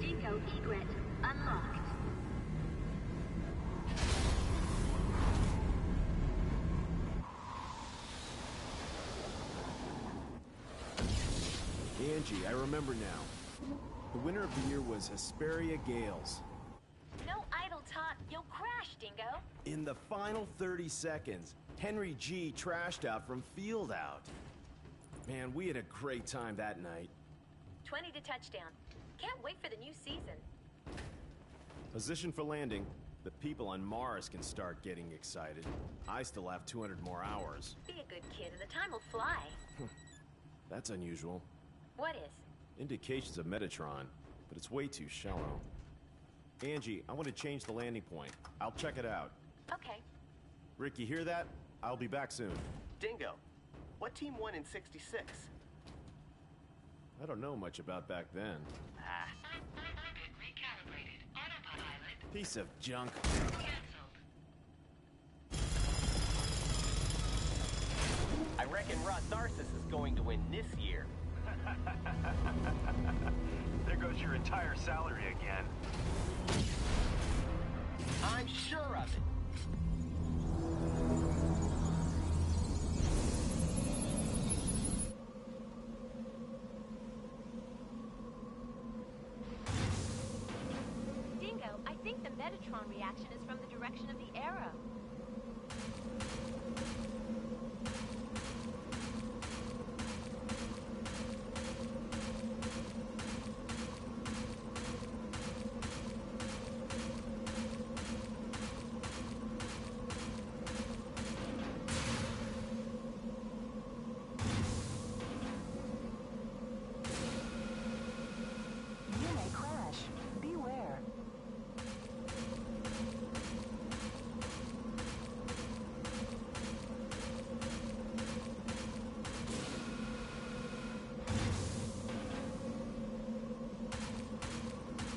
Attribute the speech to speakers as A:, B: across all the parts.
A: Dingo egret unlocked.
B: Angie, I remember now. The winner of the year was Ps4 Games.
A: No idle talk, you'll crash, Dingo.
B: In the final 30 seconds, Henry G trashed out from field out. Man, we had a great time that night.
A: 20 to touchdown. Can't wait for the new season.
B: Position for landing. The people on Mars can start getting excited. I still have 200 more hours.
A: Be a good kid and the time will fly.
B: That's unusual.
A: What is?
B: Indications of Metatron, but it's way too shallow. Angie, I want to change the landing point. I'll check it out.
A: Okay.
B: Rick, you hear that? I'll be back soon.
C: Dingo, what team won in '66?
B: I don't know much about back then.
D: Orbit recalibrated. Autopilot
B: Piece of junk.
D: canceled.
C: I reckon Rotharsis is going to win this year.
E: There goes your entire salary again.
C: I'm sure of it.
A: Dingo, I think the Metatron reaction is from the direction of the arrow.
F: You may crash. Beware.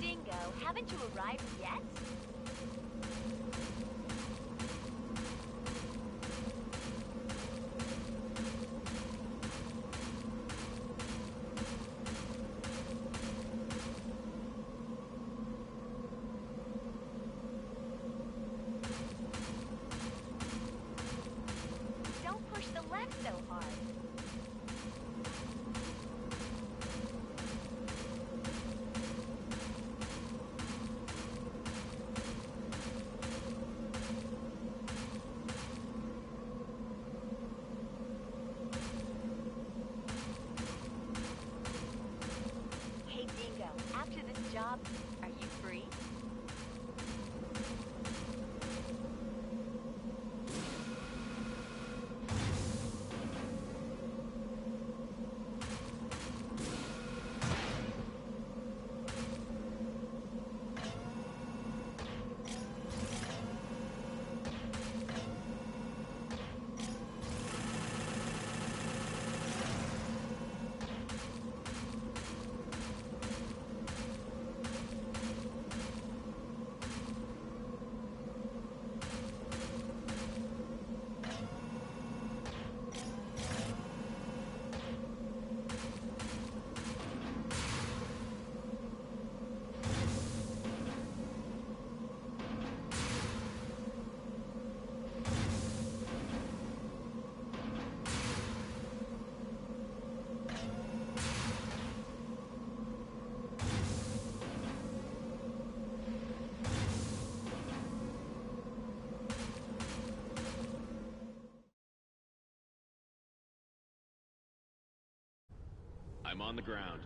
A: Dingo, haven't you arrived yet? Don't push the left so hard. Hey, Dingo, after this job, are you free?
B: I'm on the ground.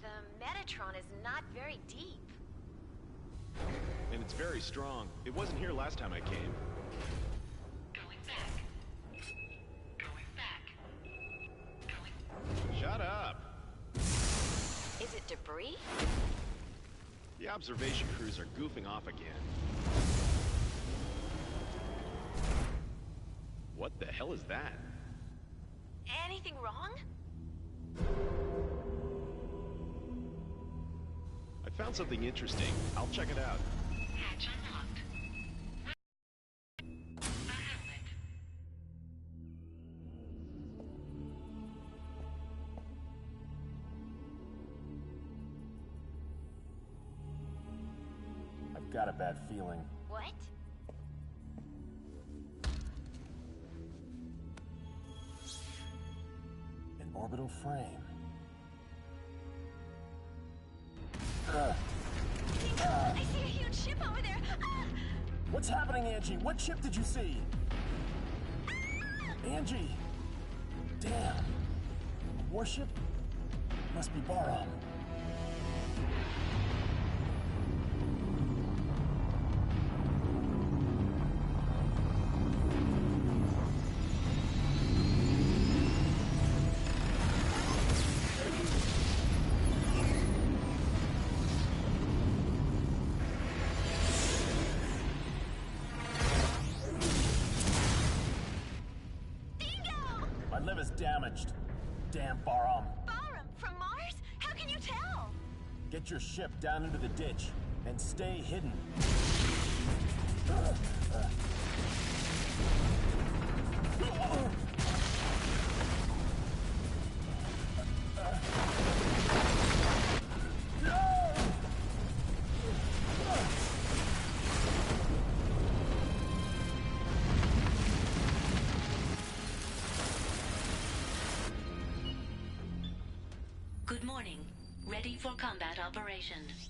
A: The Metatron is not very deep.
B: And it's very strong. It wasn't here last time I came.
D: Going back. Going back. Going.
B: Shut up!
A: Is it debris?
B: The observation crews are goofing off again. What the hell is that?
A: Anything wrong?
B: I found something interesting. I'll check it out.
D: Hatch unlocked. A helmet.
B: got a bad feeling.
A: What?
B: An orbital frame.
A: I see a huge ship over there.
B: What's happening, Angie? What ship did you see? Angie! Damn. A warship? Must be Baram. My liver's damaged. Damn Baram.
A: Barum from Mars? How can you tell?
B: Get your ship down into the ditch and stay hidden.
D: Good morning. Ready for combat operations.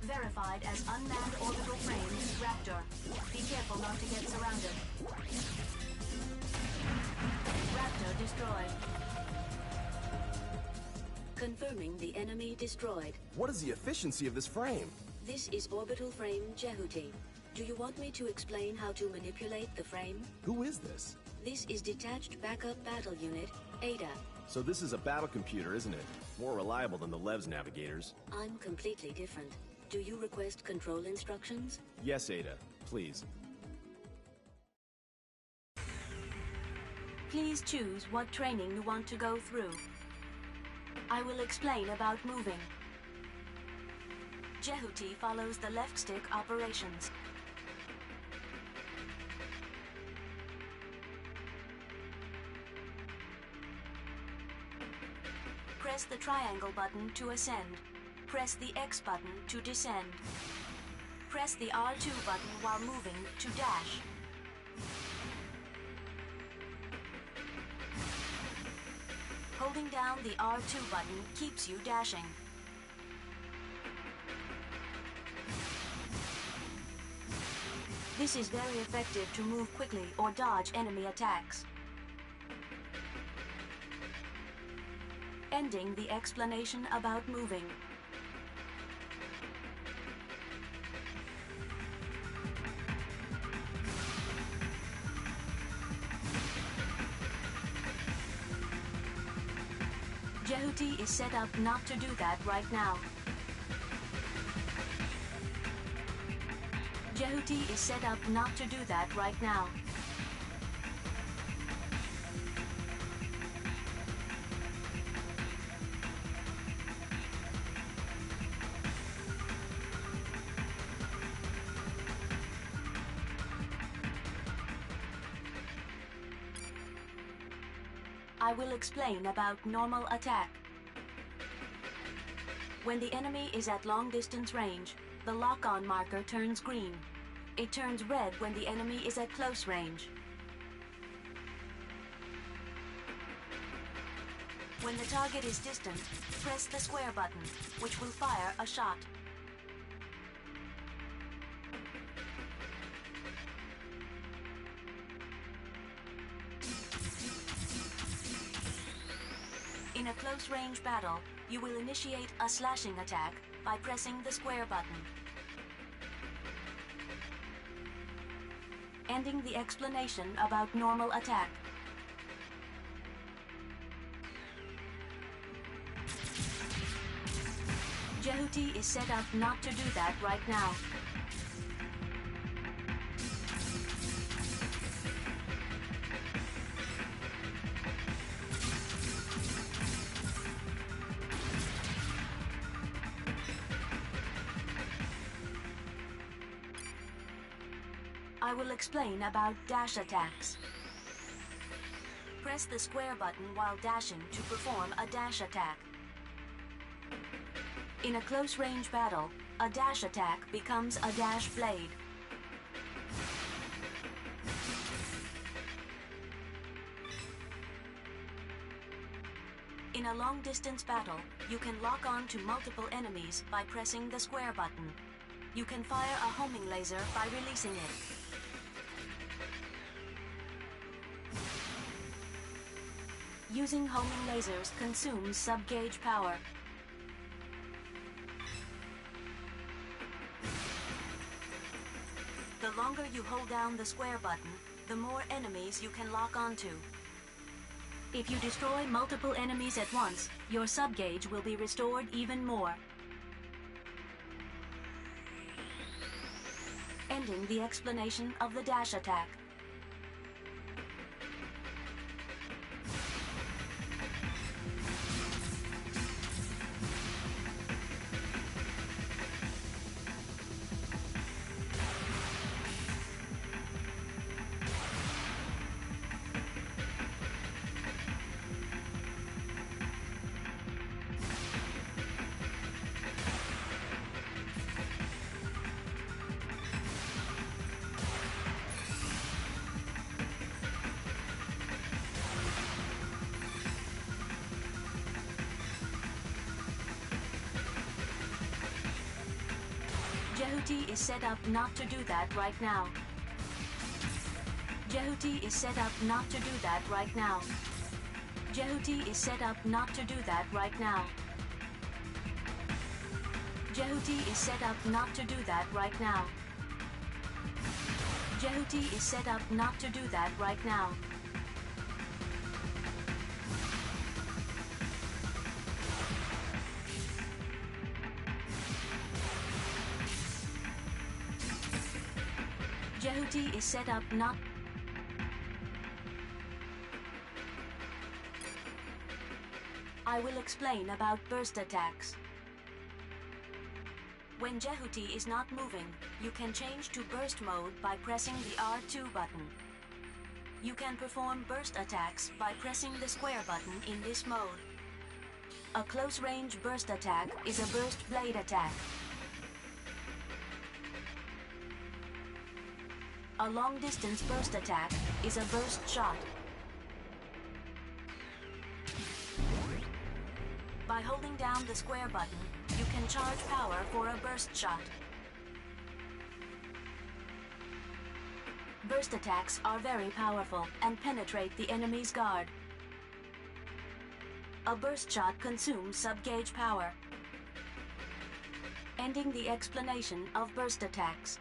F: Verified as unmanned orbital frame, Raptor. Be careful not to get surrounded. Raptor destroyed.
G: Confirming the enemy destroyed.
B: What is the efficiency of this frame?
G: This is orbital frame Jehuti. Do you want me to explain how to manipulate the frame?
B: Who is this?
G: This is Detached Backup Battle Unit, ADA.
B: So this is a battle computer, isn't it? More reliable than the Lev's navigators.
G: I'm completely different. Do you request control instructions?
B: Yes, Ada. Please.
F: Please choose what training you want to go through. I will explain about moving. Jehuti follows the left stick operations. Press the triangle button to ascend. Press the X button to descend. Press the R2 button while moving to dash. Holding down the R2 button keeps you dashing. This is very effective to move quickly or dodge enemy attacks. Ending the explanation about moving. Jehuti is set up not to do that right now. Jehuti is set up not to do that right now. I will explain about normal attack. When the enemy is at long distance range, the lock-on marker turns green. It turns red when the enemy is at close range. When the target is distant, press the square button, which will fire a shot. In a close-range battle, You will initiate a slashing attack by pressing the square button. Ending the explanation about normal attack. Jehuti is set up not to do that right now. I will explain about dash attacks. Press the square button while dashing to perform a dash attack. In a close-range battle, a dash attack becomes a dash blade. In a long-distance battle, you can lock on to multiple enemies by pressing the square button. You can fire a homing laser by releasing it. Using homing lasers consumes sub-gauge power. The longer you hold down the square button, the more enemies you can lock onto. If you destroy multiple enemies at once, your sub-gauge will be restored even more. Ending the explanation of the dash attack. Jehuti is set up not to do that right now. Jehuti is set up not to do that right now. Jehuti is set up not to do that right now. Jehuti is set up not to do that right now. Jehuti is set up not to do that right now. Jehuti is set up not... I will explain about burst attacks. When Jehuti is not moving, you can change to burst mode by pressing the R2 button. You can perform burst attacks by pressing the square button in this mode. A close-range burst attack is a burst blade attack. A long-distance burst attack is a burst shot. By holding down the square button, you can charge power for a burst shot. Burst attacks are very powerful and penetrate the enemy's guard. A burst shot consumes sub-gauge power. Ending the explanation of burst attacks.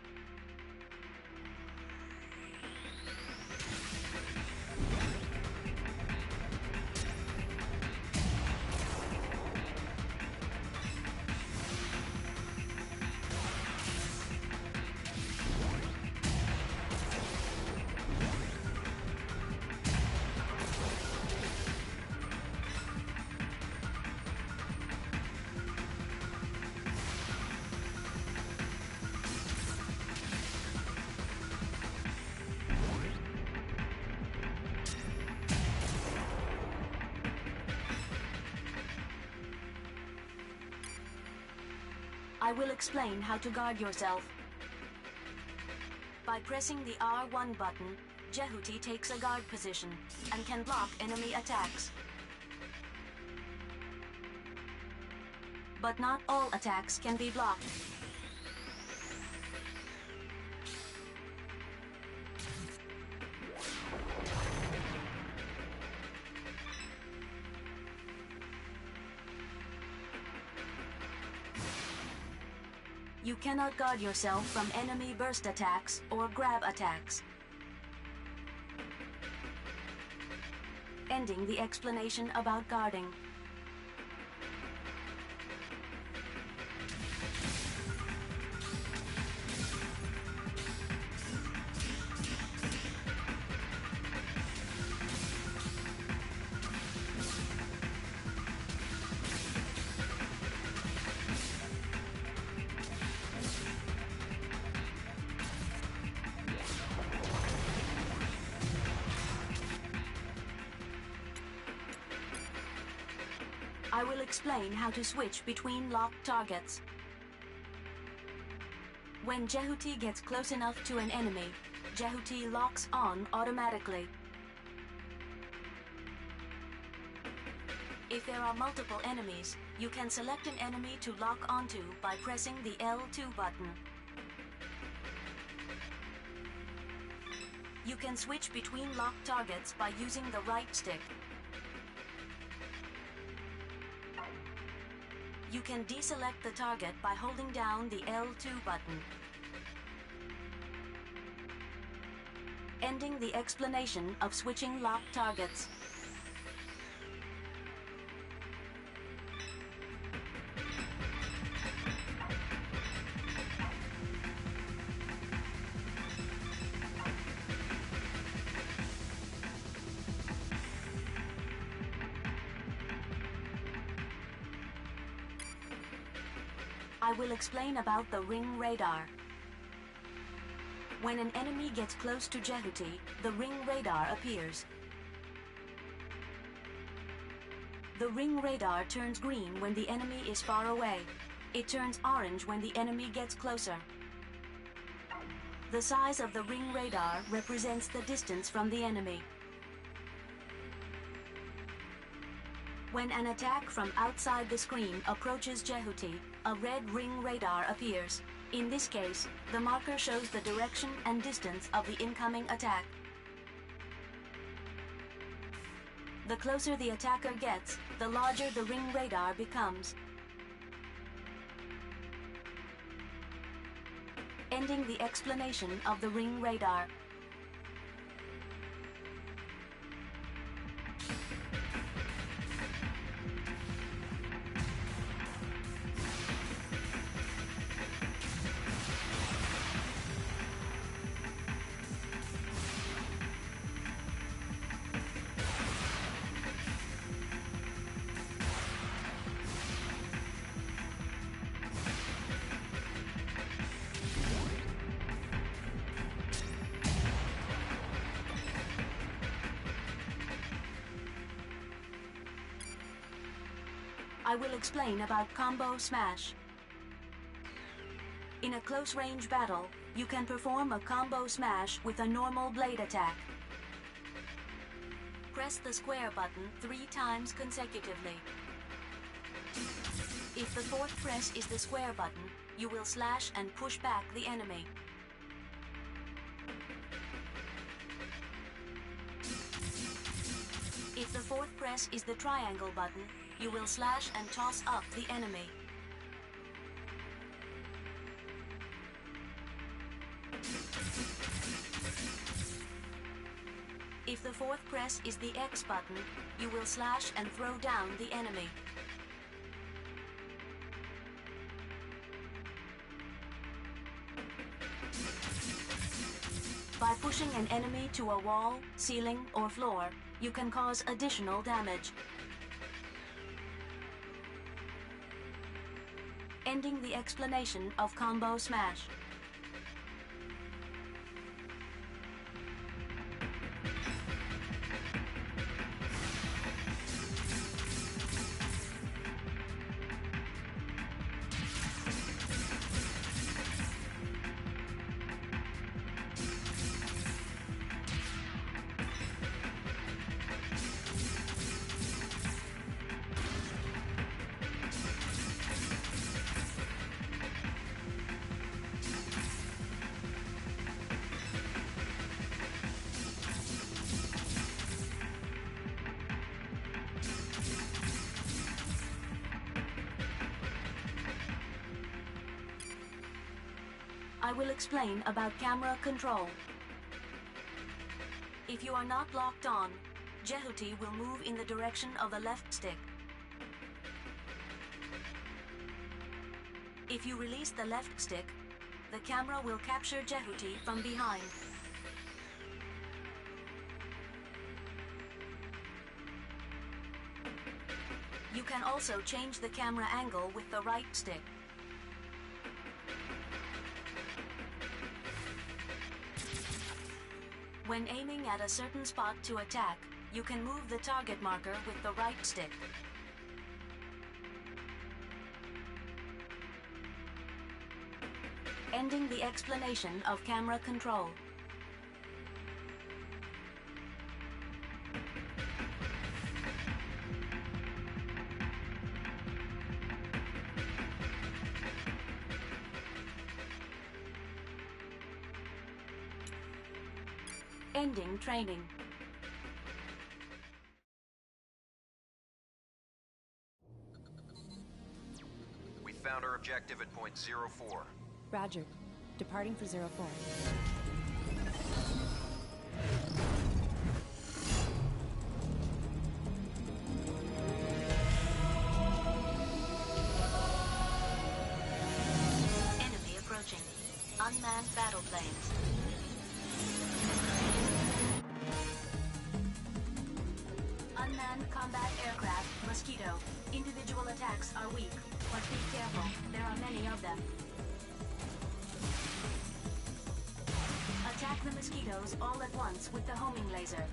F: I will explain how to guard yourself. By pressing the R1 button, Jehuti takes a guard position and can block enemy attacks. But not all attacks can be blocked. You cannot guard yourself from enemy burst attacks or grab attacks. Ending the explanation about guarding. I will explain how to switch between locked targets. When Jehuti gets close enough to an enemy, Jehuti locks on automatically. If there are multiple enemies, you can select an enemy to lock onto by pressing the L2 button. You can switch between locked targets by using the right stick. You can deselect the target by holding down the L2 button. Ending the explanation of switching locked targets. I will explain about the ring radar. When an enemy gets close to Jehuti, the ring radar appears. The ring radar turns green when the enemy is far away. It turns orange when the enemy gets closer. The size of the ring radar represents the distance from the enemy. When an attack from outside the screen approaches Jehuti, a red ring radar appears. In this case, the marker shows the direction and distance of the incoming attack. The closer the attacker gets, the larger the ring radar becomes. Ending the explanation of the ring radar. I will explain about Combo Smash. In a close-range battle, you can perform a Combo Smash with a normal blade attack. Press the square button 3 times consecutively. If the fourth press is the square button, you will slash and push back the enemy. If the fourth press is the triangle button, you will slash and toss up the enemy. If the fourth press is the X button, you will slash and throw down the enemy. By pushing an enemy to a wall, ceiling, or floor, you can cause additional damage. Ending the explanation of Combo Smash. I will explain about camera control. If you are not locked on, Jehuti will move in the direction of the left stick. If you release the left stick, the camera will capture Jehuti from behind. You can also change the camera angle with the right stick. When aiming at a certain spot to attack, you can move the target marker with the right stick. Ending the explanation of camera control. Ending training.
H: We found our objective at point 04.
I: Roger. Departing for 04.
F: Enemy approaching. Unmanned battle planes. Unmanned combat aircraft, Mosquito. Individual attacks are weak, but be careful. There are many of them. Attack the mosquitoes all at once with the homing laser.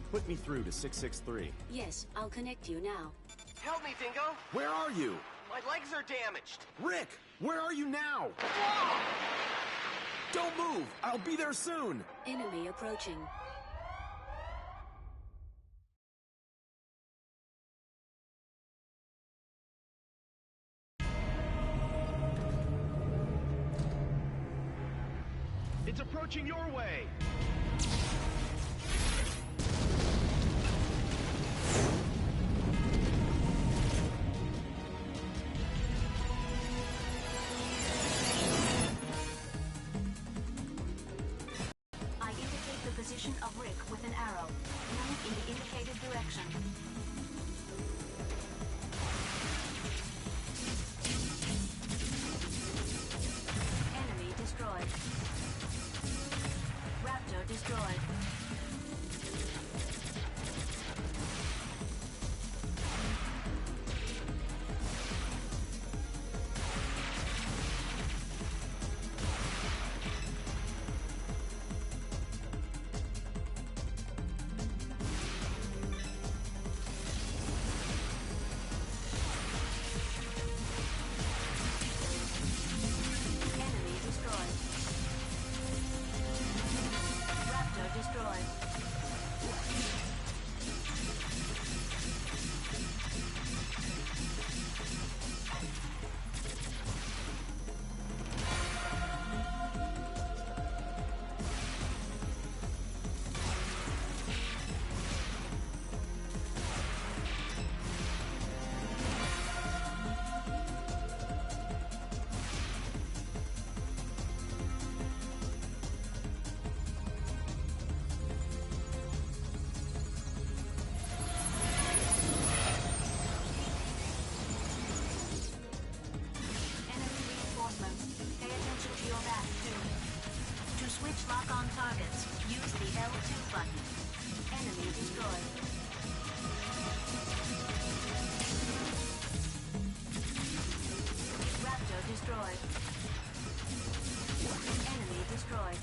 B: Put me through to 663.
G: Yes, I'll connect you now.
C: Help me, Dingo!
B: Where are you?
C: My legs are damaged!
B: Rick, where are you now? Don't move! I'll be there soon!
G: Enemy approaching.
E: It's approaching your way!
F: I indicate the position of Rick with an arrow. Move in the indicated direction. Enemy destroyed. Raptor destroyed. destroyed. Enemy destroyed.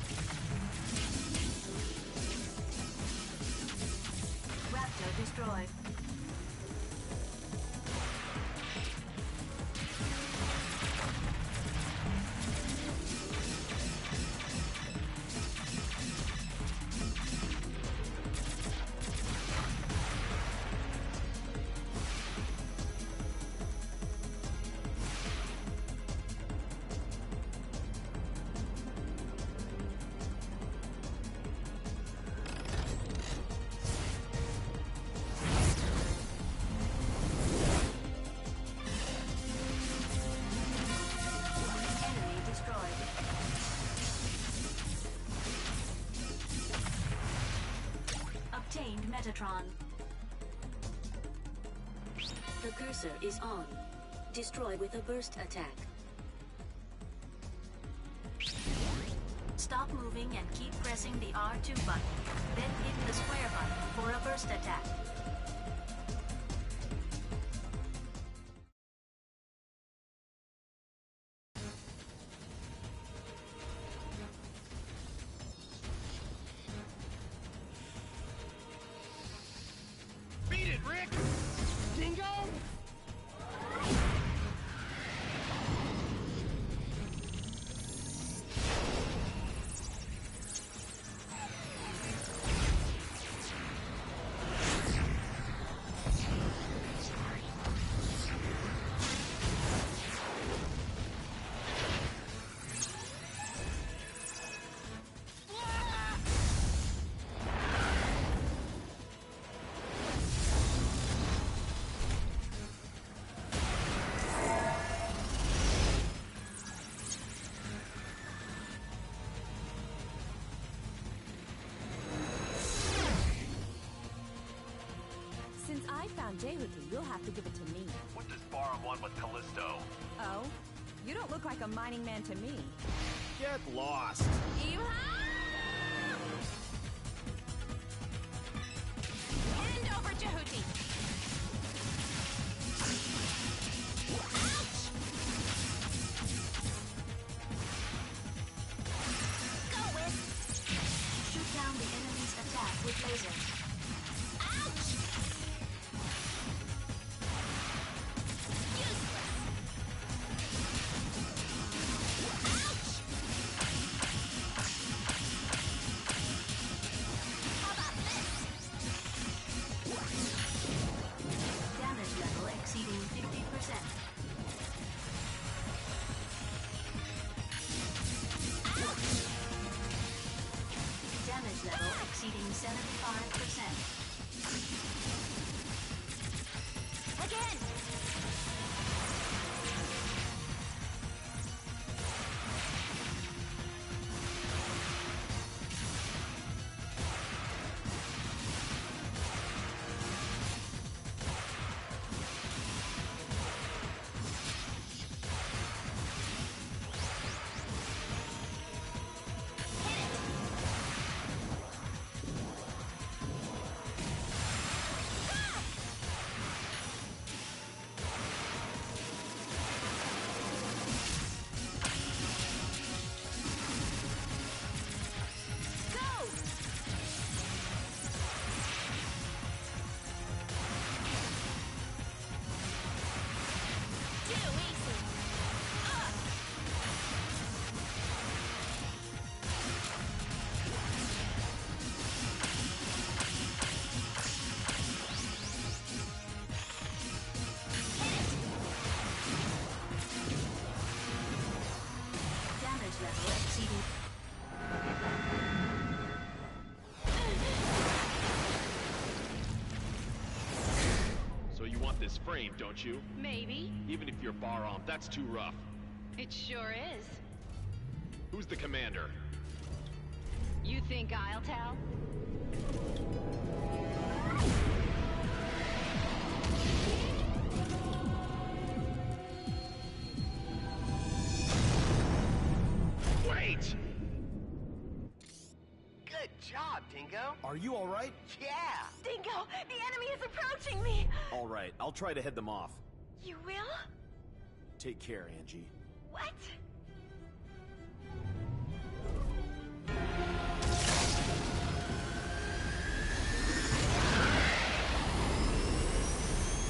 F: Raptor destroyed. Obtained Metatron.
G: The cursor is on. Destroy with a burst attack.
F: Stop moving and keep pressing the R2 button. Then hit the square button for a burst attack.
E: Beat it, Rick! Dingo!
I: Since I found Jehuti, you'll have to give it to me.
E: What does Bar want with Callisto?
I: Oh? You don't look like a mining man to me.
B: Get lost.
I: Hand over Jehuti!
F: Shoot down the enemy's attack with lasers. Damage level exceeding 50%. Damage level exceeding 75%.
I: Again!
F: Damage level exceeding...
E: So you want this frame, don't you?
A: Maybe.
E: Even if you're Bar armed, that's too rough.
A: It sure is.
E: Who's the commander?
A: You think I'll tell?
E: Wait!
C: Good job, Dingo.
B: Are you all right?
C: Yeah.
A: Dingo, the enemy is approaching me!
B: All right, I'll try to head them off.
A: You will?
B: Take care, Angie.
A: What?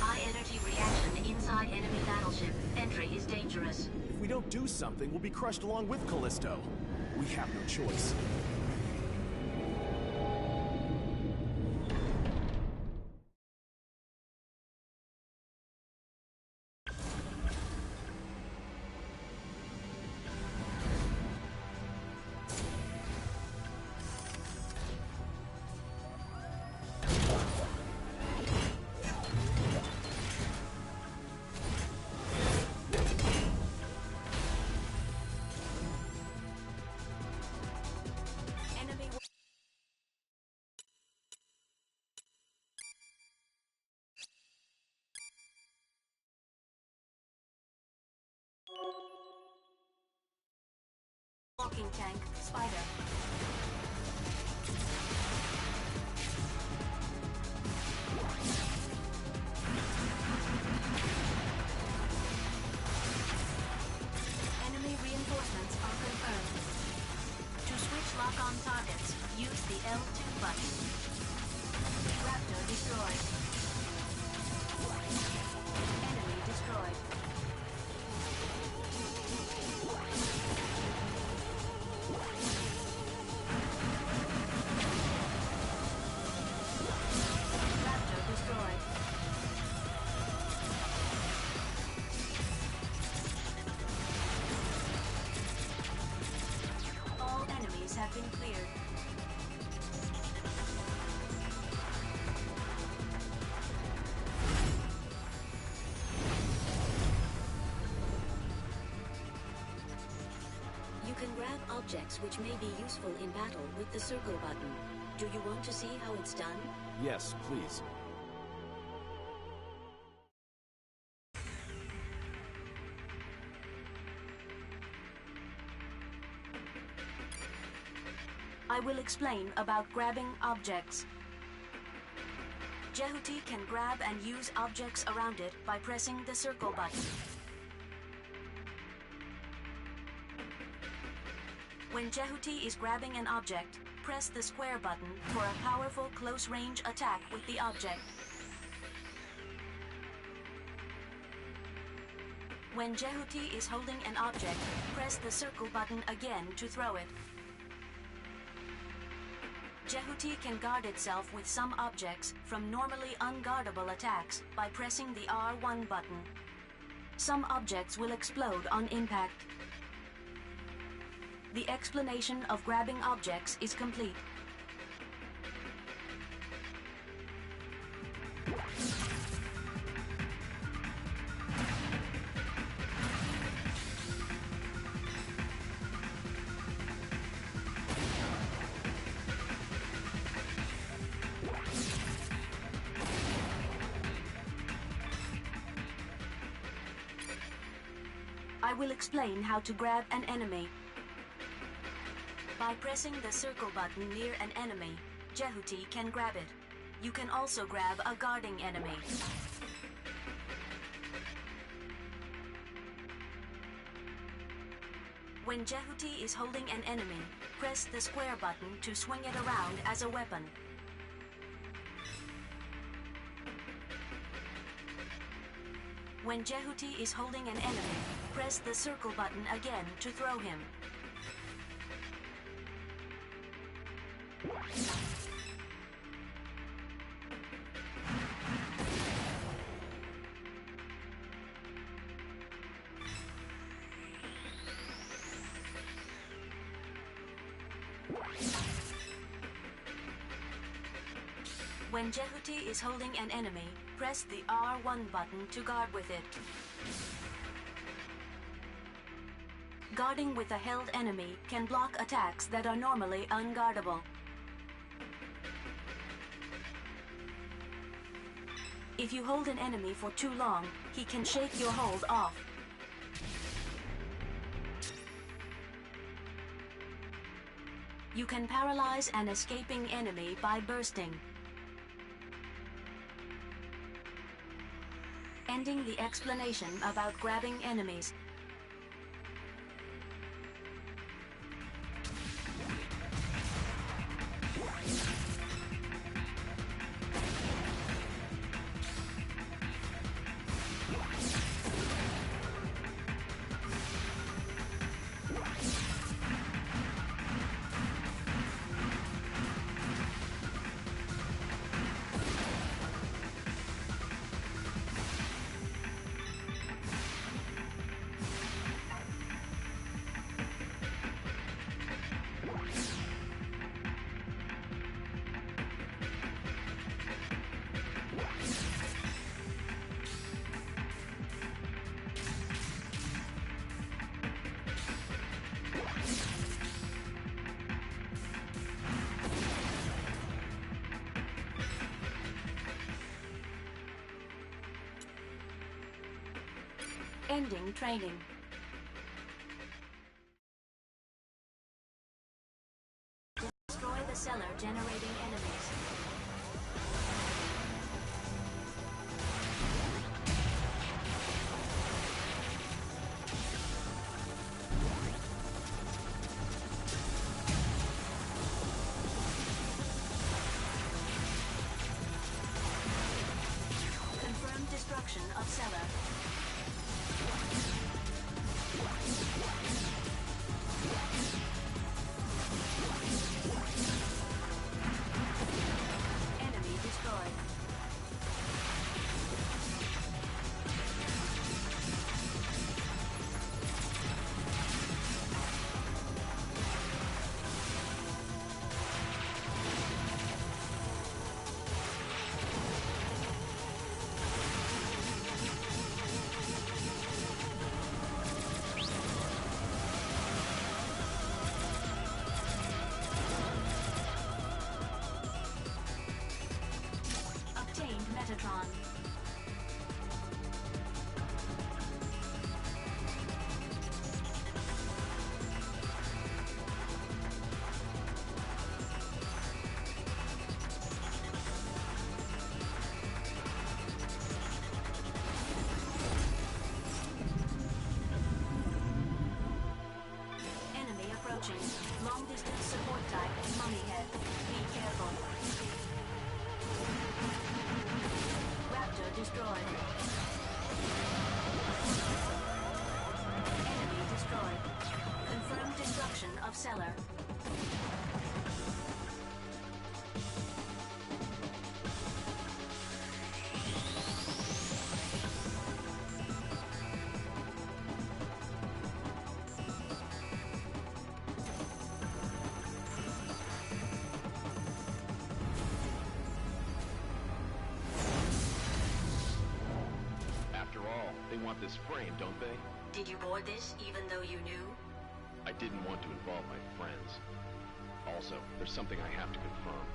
F: High energy reaction inside enemy battleship. Entry is dangerous.
B: If we don't do something, we'll be crushed along with Callisto. We have no choice.
F: Enemy. Walking tank, Spider. Enemy reinforcements are confirmed. To switch lock-on targets, use the L2 button. Raptor destroyed. Enemy destroyed. Raptor destroyed. All enemies have been cleared.
G: You can grab objects which may be useful in battle with the circle button. Do you want to see how it's done?
B: Yes, please.
F: I will explain about grabbing objects. Jehuti can grab and use objects around it by pressing the circle button. When Jehuti is grabbing an object, press the square button for a powerful close-range attack with the object. When Jehuti is holding an object, press the circle button again to throw it. Jehuti can guard itself with some objects from normally unguardable attacks by pressing the R1 button. Some objects will explode on impact. The explanation of grabbing objects is complete. I will explain how to grab an enemy. By pressing the circle button near an enemy, Jehuti can grab it. You can also grab a guarding enemy. When Jehuti is holding an enemy, press the square button to swing it around as a weapon. When Jehuti is holding an enemy, press the circle button again to throw him. When Jehuti is holding an enemy, press the R1 button to guard with it. Guarding with a held enemy can block attacks that are normally unguardable. If you hold an enemy for too long, he can shake your hold off. You can paralyze an escaping enemy by bursting. Ending the explanation about grabbing enemies. Ending training. Destroy the cellar generating enemies. Confirmed destruction of cellar. Enemy destroyed. Obtained Metatron. Enemy approaching. Long distance support type, mummy head. Be careful. Raptor destroyed. Enemy destroyed. Confirmed destruction of cellar.
E: After all, they want this frame, don't they?
G: Did you board this even though you knew?
E: I didn't want to involve my friends. Also, there's something I have to confirm.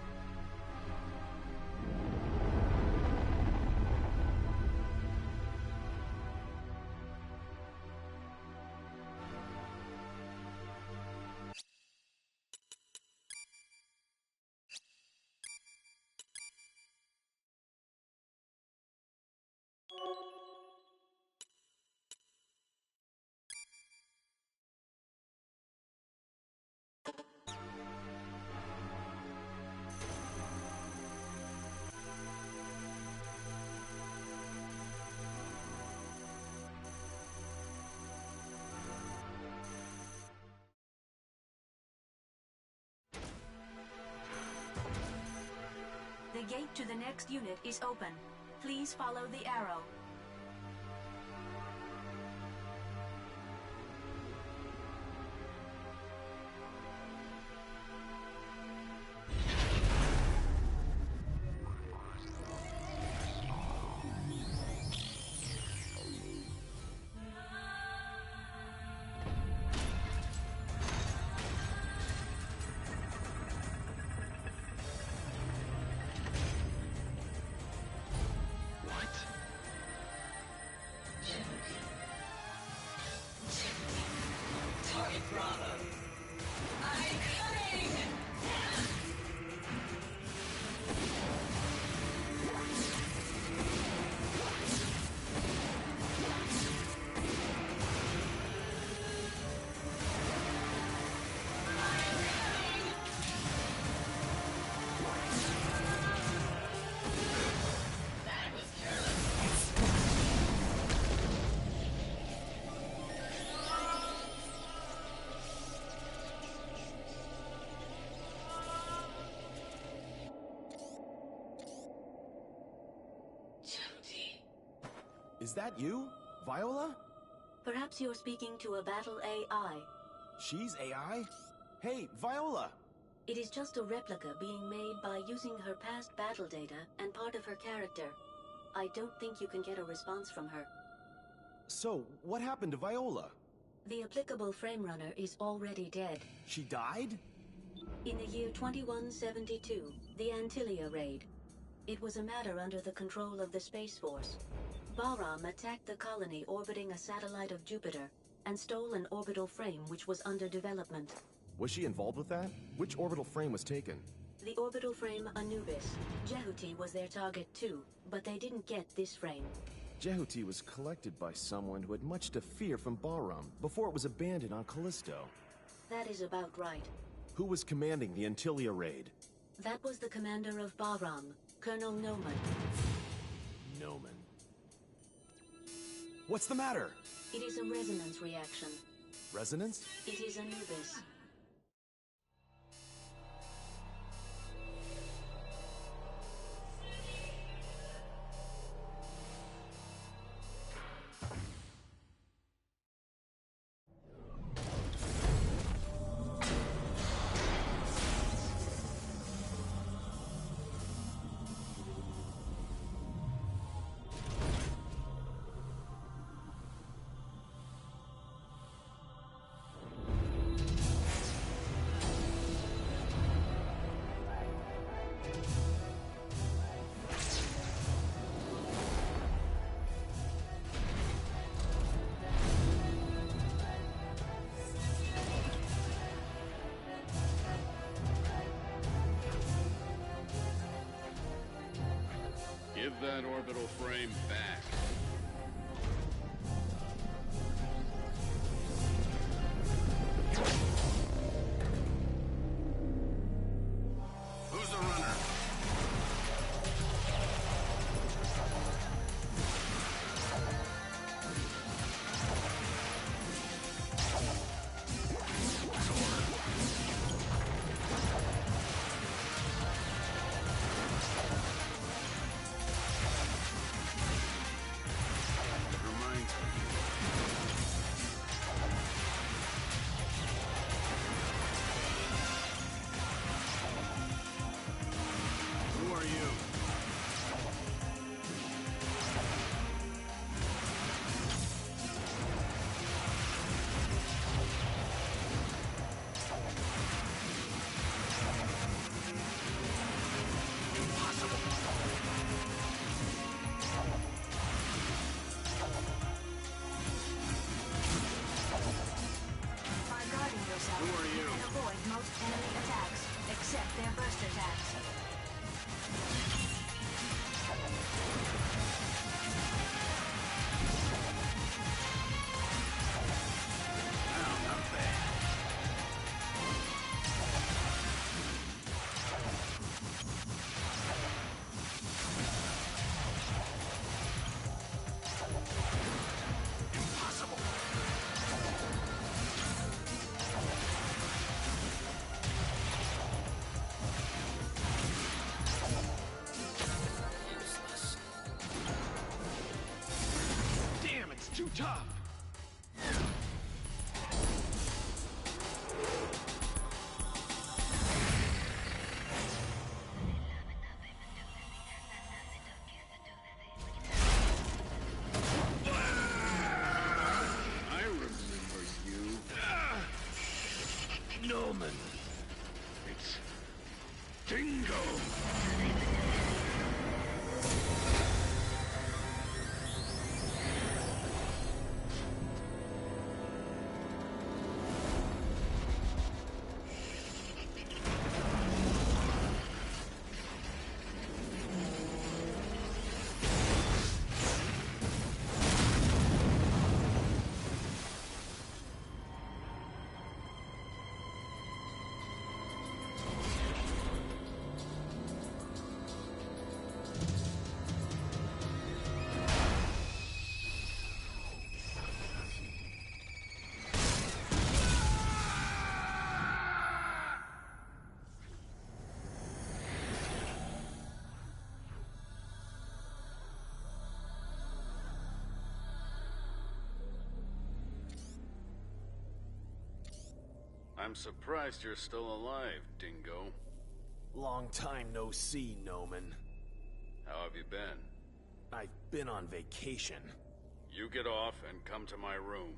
F: The gate to the next unit is open. Please follow the arrow.
B: Is that you? Viola?
G: Perhaps you're speaking to a battle AI.
B: She's AI? Hey, Viola!
G: It is just a replica being made by using her past battle data and part of her character. I don't think you can get a response from her.
B: So, what happened to Viola?
G: The applicable frame runner is already dead.
B: She died?
G: In the year 2172, the Antilia raid. It was a matter under the control of the Space Force. Bahram attacked the colony orbiting a satellite of Jupiter and stole an orbital frame which was under development.
B: Was she involved with that? Which orbital frame was taken?
G: The orbital frame Anubis. Jehuti was their target too, but they didn't get this frame.
B: Jehuti was collected by someone who had much to fear from Bahram before it was abandoned on Callisto.
G: That is about right.
B: Who was commanding the Antillia raid?
G: That was the commander of Bahram, Colonel Noman.
B: Noman. What's the matter?
G: It is a resonance reaction.
B: Resonance?
G: It is Anubis.
E: Give that orbital frame back.
H: Who's the runner? Who are you?
F: By guarding yourself,
H: Who are you?
F: can avoid most enemy attacks, except their burst attacks.
H: Damn, it's too tough.
E: I remember you.
H: Noman.
E: It's Dingo. I'm surprised you're still alive, Dingo.
B: Long time no see, Noman.
E: How have you been?
B: I've been on vacation.
E: You get off and come to my room.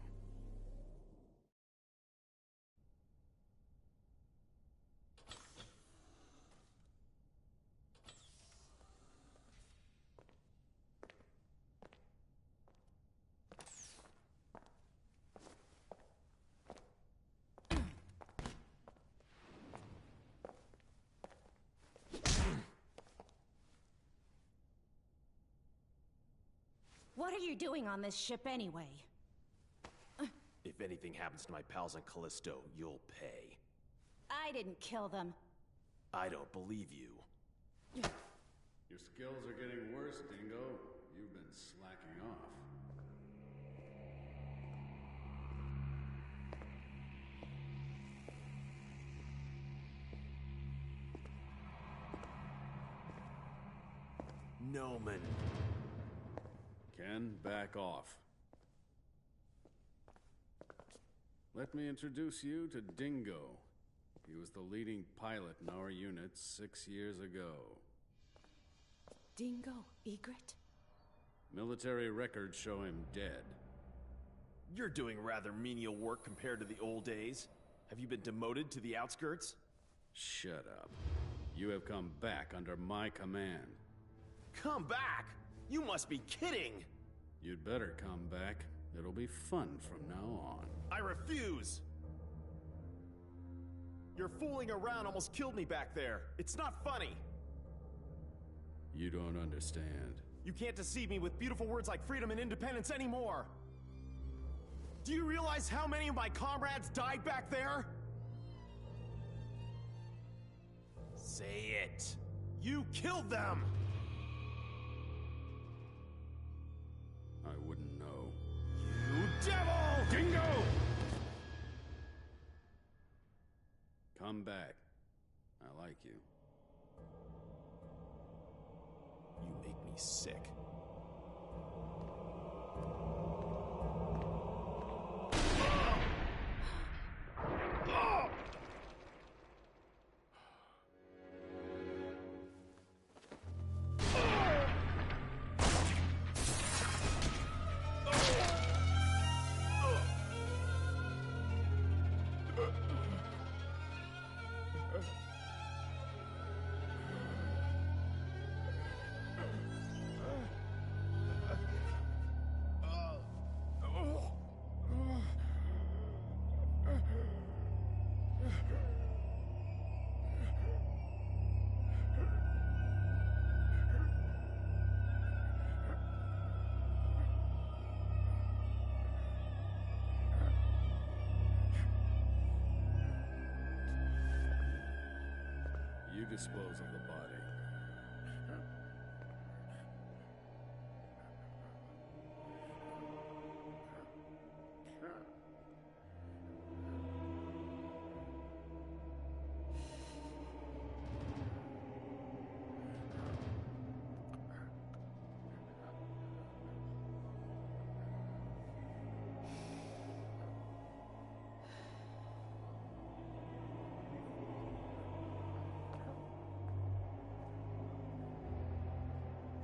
I: are you doing on this ship anyway?
B: If anything happens to my pals on Callisto, you'll pay.
I: I didn't kill them.
B: I don't believe you.
J: Your skills are getting worse, Dingo. You've been slacking off.
B: Noman.
J: Ken, back off. Let me introduce you to Dingo. He was the leading pilot in our unit 6 years ago.
I: Dingo Egret?
J: Military records show him dead.
B: You're doing rather menial work compared to the old days. Have you been demoted to the outskirts?
J: Shut up. You have come back under my command.
B: Come back? You must be kidding!
J: You'd better come back. It'll be fun from now on.
B: I refuse! Your fooling around almost killed me back there. It's not funny.
J: You don't understand.
B: You can't deceive me with beautiful words like freedom and independence anymore. Do you realize how many of my comrades died back there? Say it. You killed them!
J: I wouldn't know.
B: You devil!
J: Dingo! Come back. I like you.
B: You make me sick.
J: You dispose of the body.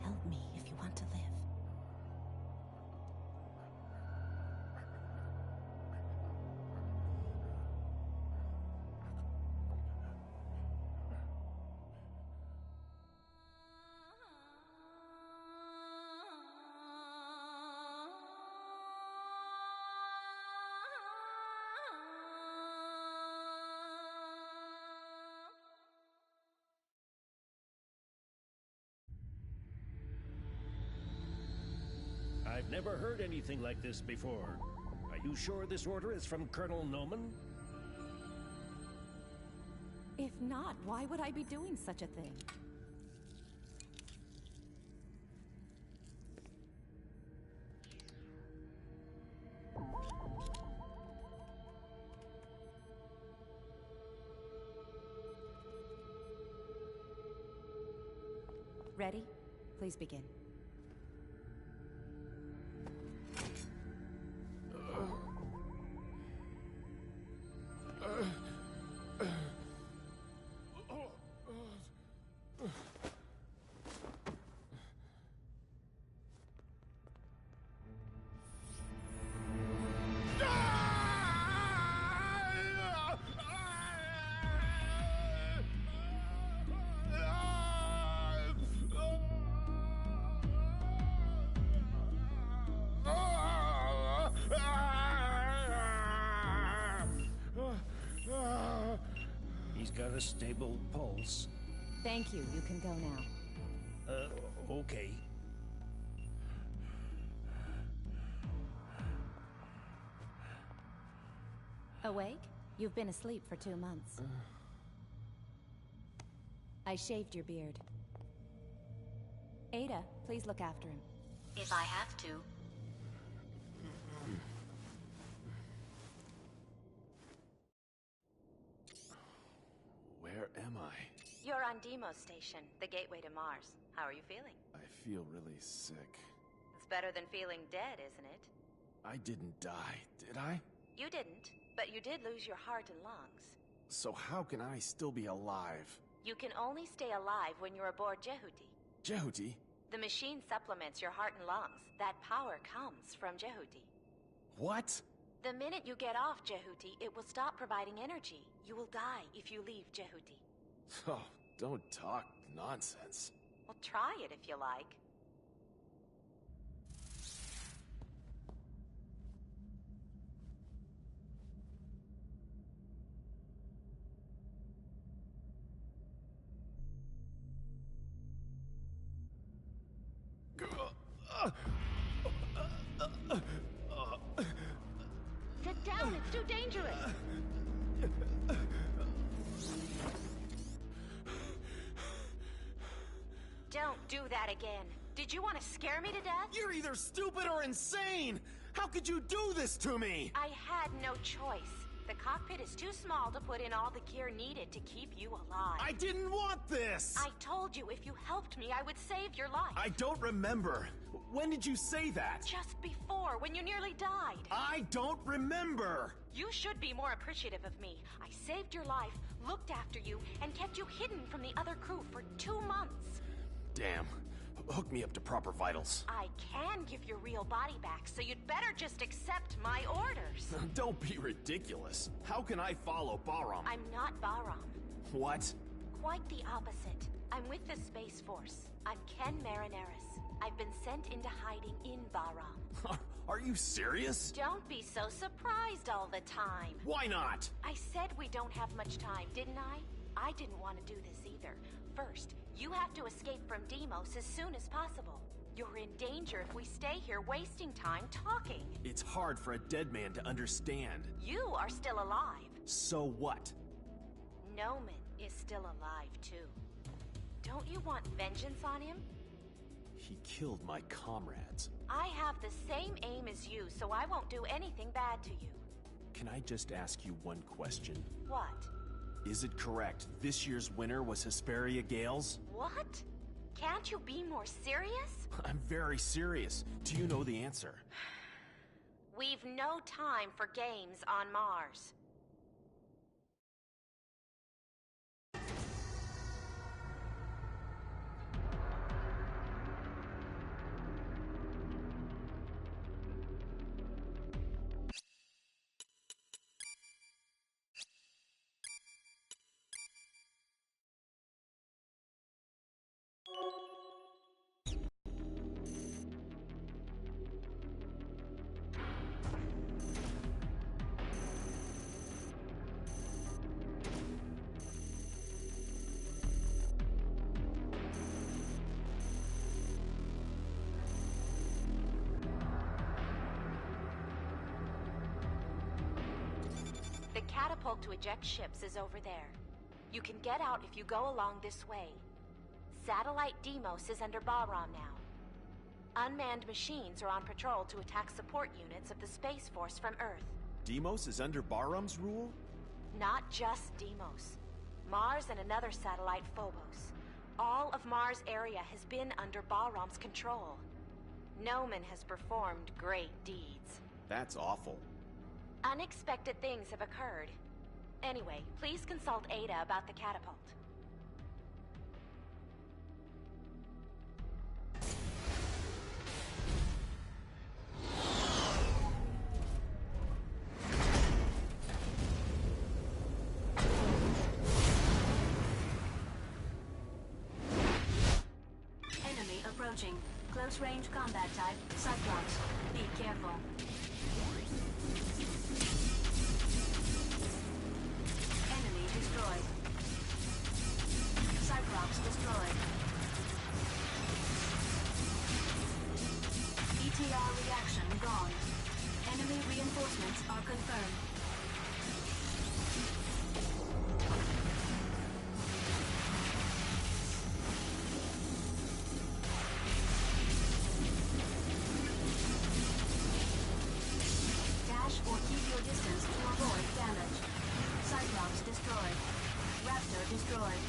I: Help me if you want to live.
K: I've never heard anything like this before. Are you sure this order is from Colonel Noman?
I: If not, why would I be doing such a thing? Ready? Please begin.
K: He's got a stable pulse.
I: Thank you. You can go now.
K: Okay.
I: Awake? You've been asleep for 2 months. I shaved your beard. Ada, please look after him.
F: If I have to.
B: Where am I?
A: You're on Deimos Station, the gateway to Mars. How are you feeling?
B: I feel really sick.
A: It's better than feeling dead, isn't it?
B: I didn't die, did I?
A: You didn't, but you did lose your heart and lungs.
B: So how can I still be alive?
A: You can only stay alive when you're aboard Jehuti.
B: Jehuti?
A: The machine supplements your heart and lungs. That power comes from Jehuti.
B: What?
A: The minute you get off Jehuti, it will stop providing energy. You will die if you leave Jehuti.
B: Oh, don't talk nonsense.
A: Well, try it if you like. Sit down, it's too dangerous. Don't do that again. Did you want to scare me to death?
B: You're either stupid or insane! How could you do this to me?
A: I had no choice. The cockpit is too small to put in all the gear needed to keep you alive.
B: I didn't want this!
A: I told you if you helped me, I would save your life.
B: I don't remember. When did you say that?
A: Just before, when you nearly died.
B: I don't remember!
A: You should be more appreciative of me. I saved your life, looked after you, and kept you hidden from the other crew for 2 months.
B: Damn. Hook me up to proper vitals.
A: I can give your real body back, so you'd better just accept my orders.
B: Don't be ridiculous. How can I follow Bahram?
A: I'm not Bahram.
B: What?
A: Quite the opposite. I'm with the Space Force. I'm Ken Marineris. I've been sent into hiding in Bahram.
B: Are you serious?
A: Don't be so surprised all the time.
B: Why not?
A: I said we don't have much time, didn't I? I didn't want to do this either. First, you have to escape from Deimos as soon as possible. You're in danger if we stay here wasting time talking.
B: It's hard for a dead man to understand.
A: You are still alive.
B: So what?
A: Noman is still alive too. Don't you want vengeance on him?
B: He killed my comrades.
A: I have the same aim as you, so I won't do anything bad to you.
B: Can I just ask you one question?
A: What?
B: Is it correct this year's winner was Hesperia Gales?
A: What? Can't you be more serious?
B: I'm very serious. Do you know the answer?
A: We've no time for games on Mars. The catapult to eject ships is over there. You can get out if you go along this way. Satellite Deimos is under Bahram now. Unmanned machines are on patrol to attack support units of the Space Force from Earth.
B: Deimos is under Bahram's rule?
A: Not just Deimos. Mars and another satellite, Phobos. All of Mars' area has been under Bahram's control. Noman has performed great deeds.
B: That's awful.
A: Unexpected things have occurred. Anyway, please consult Ada about the catapult.
F: Enemy approaching. Close range combat type, Cyclops. Be careful. Enemy destroyed. Cyclops destroyed. ETR reaction gone. Enemy reinforcements are confirmed. destroyed.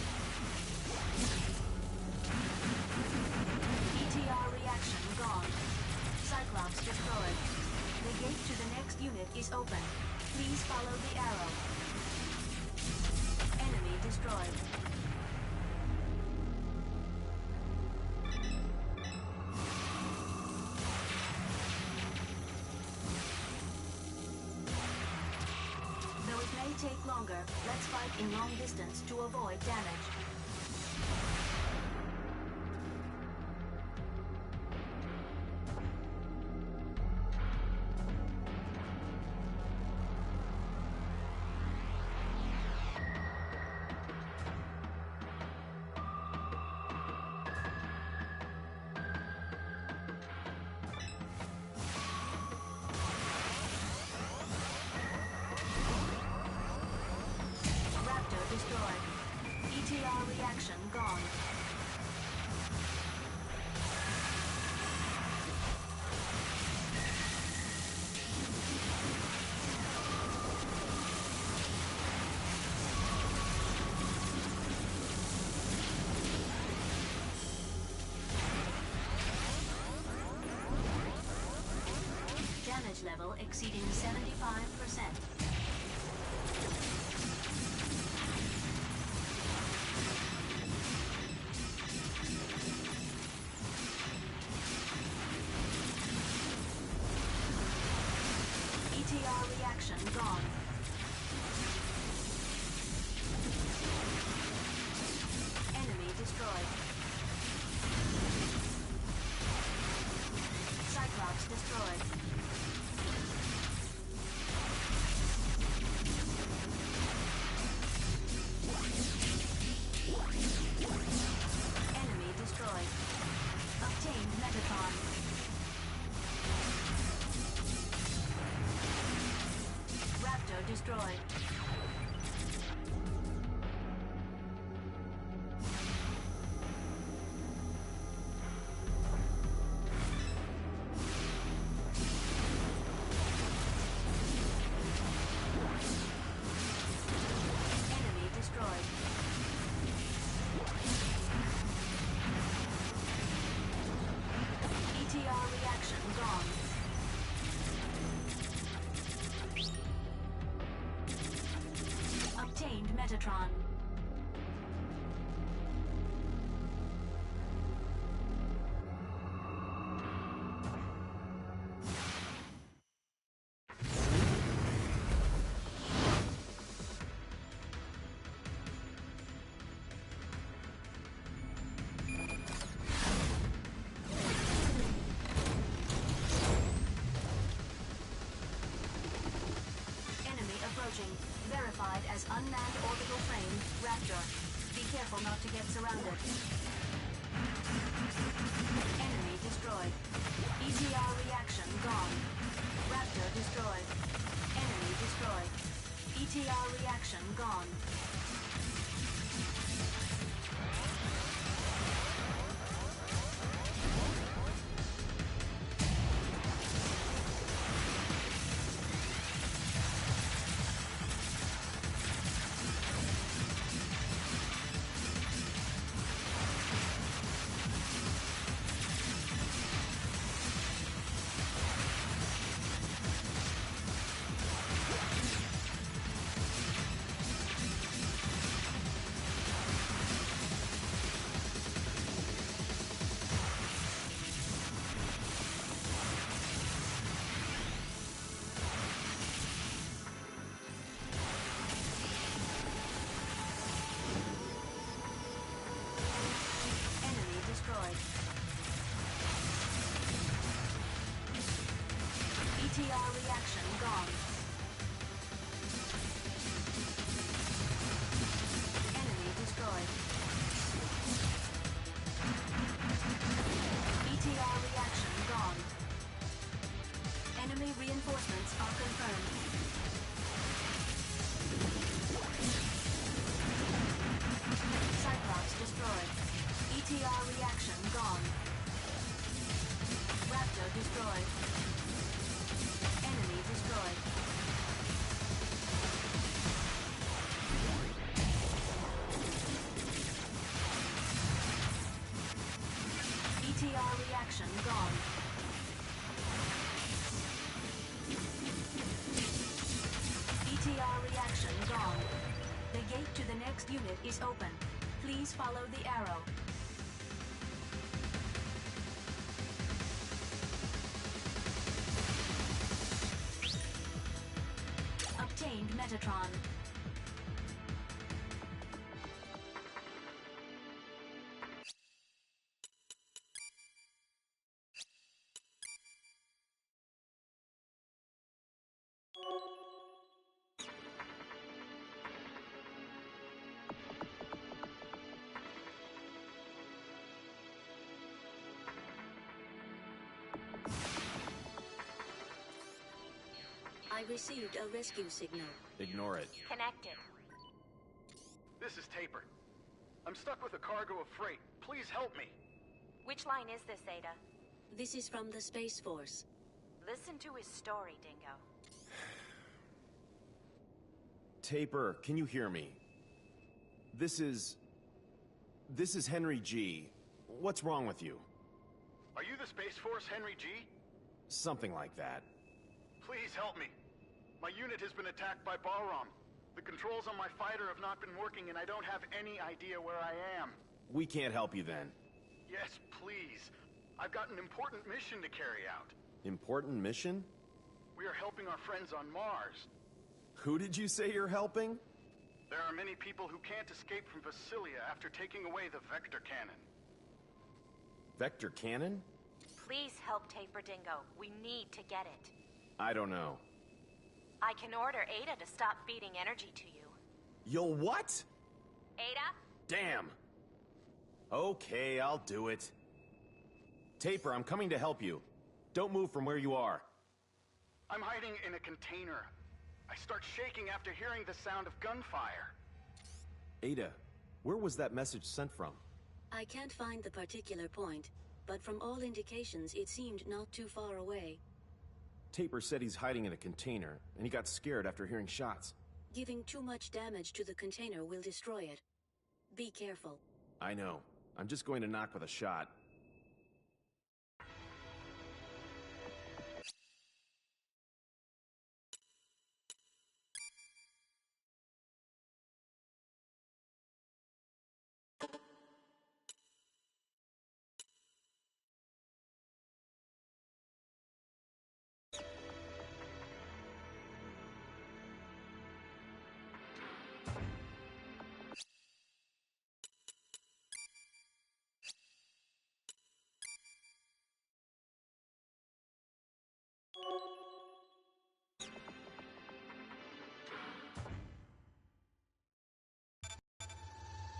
F: ETR reaction gone. Cyclops destroyed. The gate to the next unit is open. Please follow the arrow. Enemy destroyed. Though it may take longer, let's fight in long distance to avoid damage. Destroyed. ETR reaction gone. Damage level exceeding 75%. ETR reaction gone. Enemy destroyed. Cyclops destroyed. Enemy destroyed. Obtained Metatron. Destroyed. Enemy destroyed. ETR reaction gone. Obtained Metatron. Enemy approaching. Verified as unmanned orbital frame, Raptor. Be careful not to get surrounded. Enemy destroyed. ETR reaction gone. Raptor destroyed. Enemy destroyed. ETR reaction gone. next unit is open. Please follow the arrow. Obtained Metatron.
G: I received a rescue signal.
B: Ignore it.
A: Connected.
L: This is Taper. I'm stuck with a cargo of freight. Please help me.
A: Which line is this, Ada?
G: This is from the Space Force.
A: Listen to his story, Dingo.
B: Taper, can you hear me? This is Henry G. What's wrong with you?
L: Are you the Space Force, Henry G?
B: Something like that.
L: Please help me. My unit has been attacked by Balram. The controls on my fighter have not been working and I don't have any idea where I am.
B: We can't help you then.
L: Yes, please. I've got an important mission to carry out.
B: Important mission?
L: We are helping our friends on Mars.
B: Who did you say you're helping?
L: There are many people who can't escape from Vasilia after taking away the Vector Cannon.
B: Vector Cannon?
A: Please help Taper, Dingo. We need to get it.
B: I don't know.
A: I can order Ada to stop feeding energy to you.
B: You'll what?
A: Ada?
B: Damn. Okay, I'll do it. Taper, I'm coming to help you. Don't move from where you are.
L: I'm hiding in a container. I start shaking after hearing the sound of gunfire.
B: Ada, where was that message sent from?
G: I can't find the particular point, but from all indications it seemed not too far away.
B: Taper said he's hiding in a container, and he got scared after hearing shots.
G: Giving too much damage to the container will destroy it. Be careful.
B: I know. I'm just going to knock with a shot.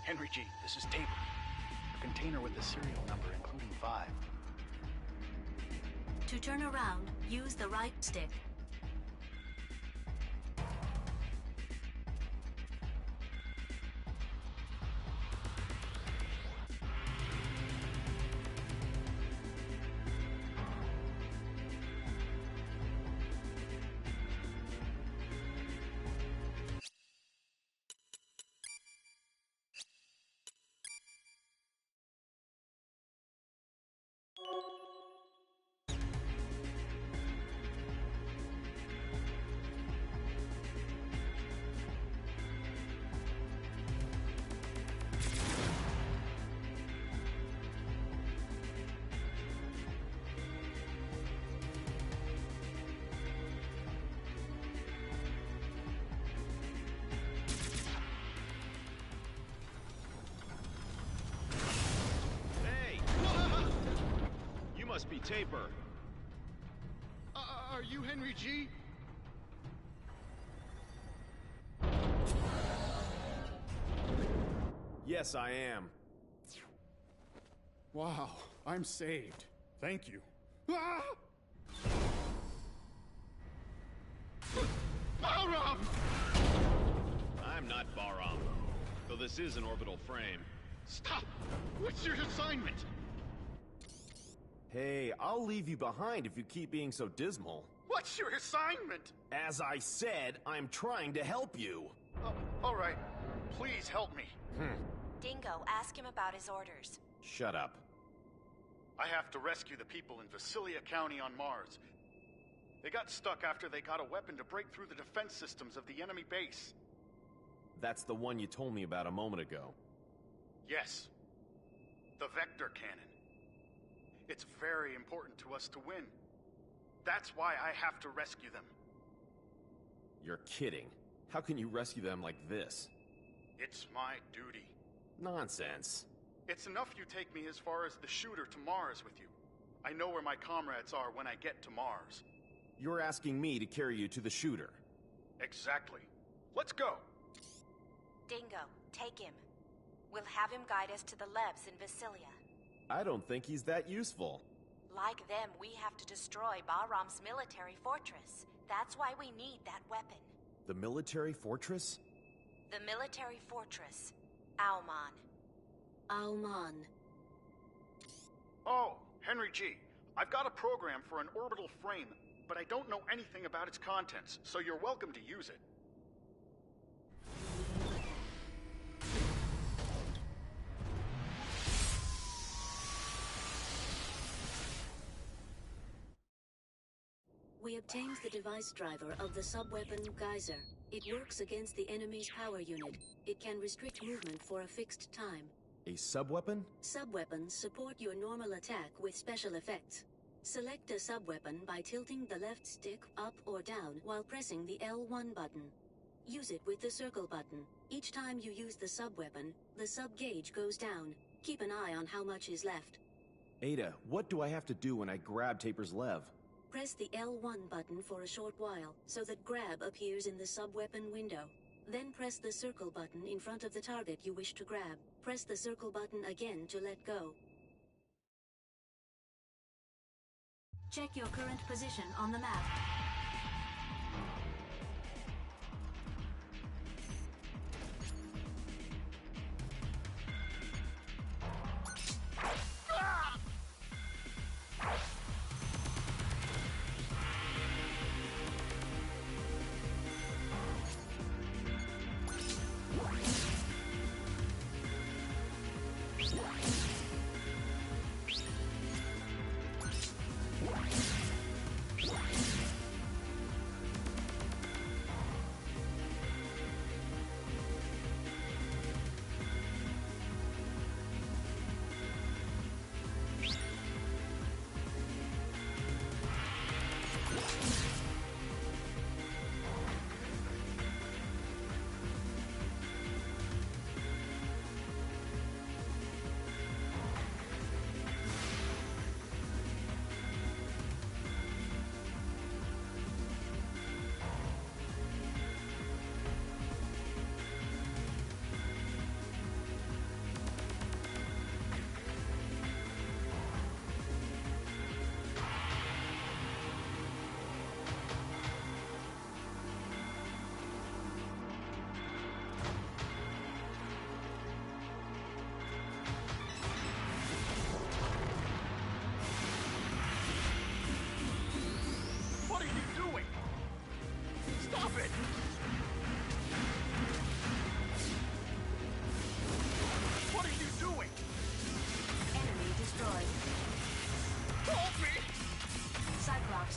L: Henry G, this is Taper. A container with the serial number, including 5.
F: To turn around, use the right stick.
E: Must be Taper.
L: Are you Henry G?
B: Yes, I am.
J: Wow, I'm saved. Thank you. Ah!
L: Balram!
E: I'm not Balram, though this is an orbital frame.
L: Stop! What's your assignment?
B: Hey, I'll leave you behind if you keep being so dismal.
L: What's your assignment?
B: As I said, I'm trying to help you.
L: All right. Please help me.
A: Dingo, ask him about his orders.
B: Shut up.
L: I have to rescue the people in Vasilia County on Mars. They got stuck after they got a weapon to break through the defense systems of the enemy base.
B: That's the one you told me about a moment ago.
L: Yes. The Vector Cannon. It's very important to us to win. That's why I have to rescue them.
B: You're kidding. How can you rescue them like this?
L: It's my duty.
B: Nonsense.
L: It's enough you take me as far as the shooter to Mars with you. I know where my comrades are when I get to Mars.
B: You're asking me to carry you to the shooter.
L: Exactly. Let's go!
A: Dingo, take him. We'll have him guide us to the Lebs in Vasilia.
B: I don't think he's that useful.
A: Like them, we have to destroy Bahram's military fortress. That's why we need that weapon.
B: The military fortress?
A: The military fortress. Auman.
G: Auman.
L: Oh, Henry G. I've got a program for an orbital frame, but I don't know anything about its contents, so you're welcome to use it.
G: We obtained the device driver of the sub-weapon Geyser. It works against the enemy's power unit. It can restrict movement for a fixed time.
B: A sub-weapon?
G: Sub-weapons support your normal attack with special effects. Select a sub-weapon by tilting the left stick up or down while pressing the L1 button. Use it with the circle button. Each time you use the sub-weapon, the sub-gauge goes down. Keep an eye on how much is left.
B: Ada, what do I have to do when I grab Taper's lev?
G: Press the L1 button for a short while, so that grab appears in the sub-weapon window. Then press the circle button in front of the target you wish to grab. Press the circle button again to let go.
F: Check your current position on the map.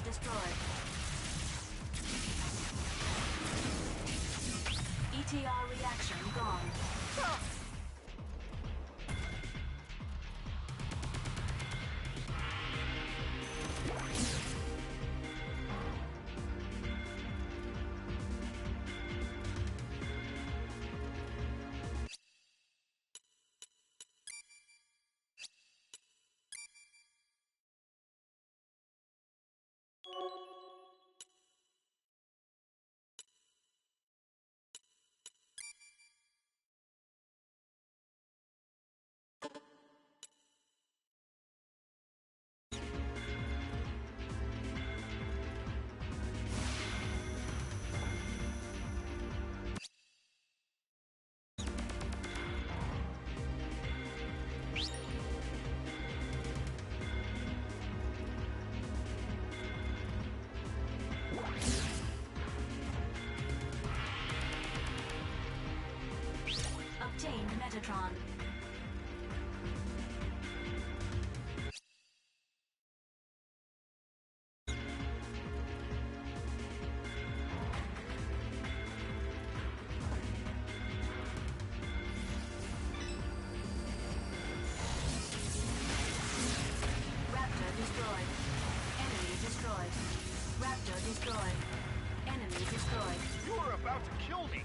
F: Destroyed. ETR reaction gone. Obtained Metatron.
L: about to kill me!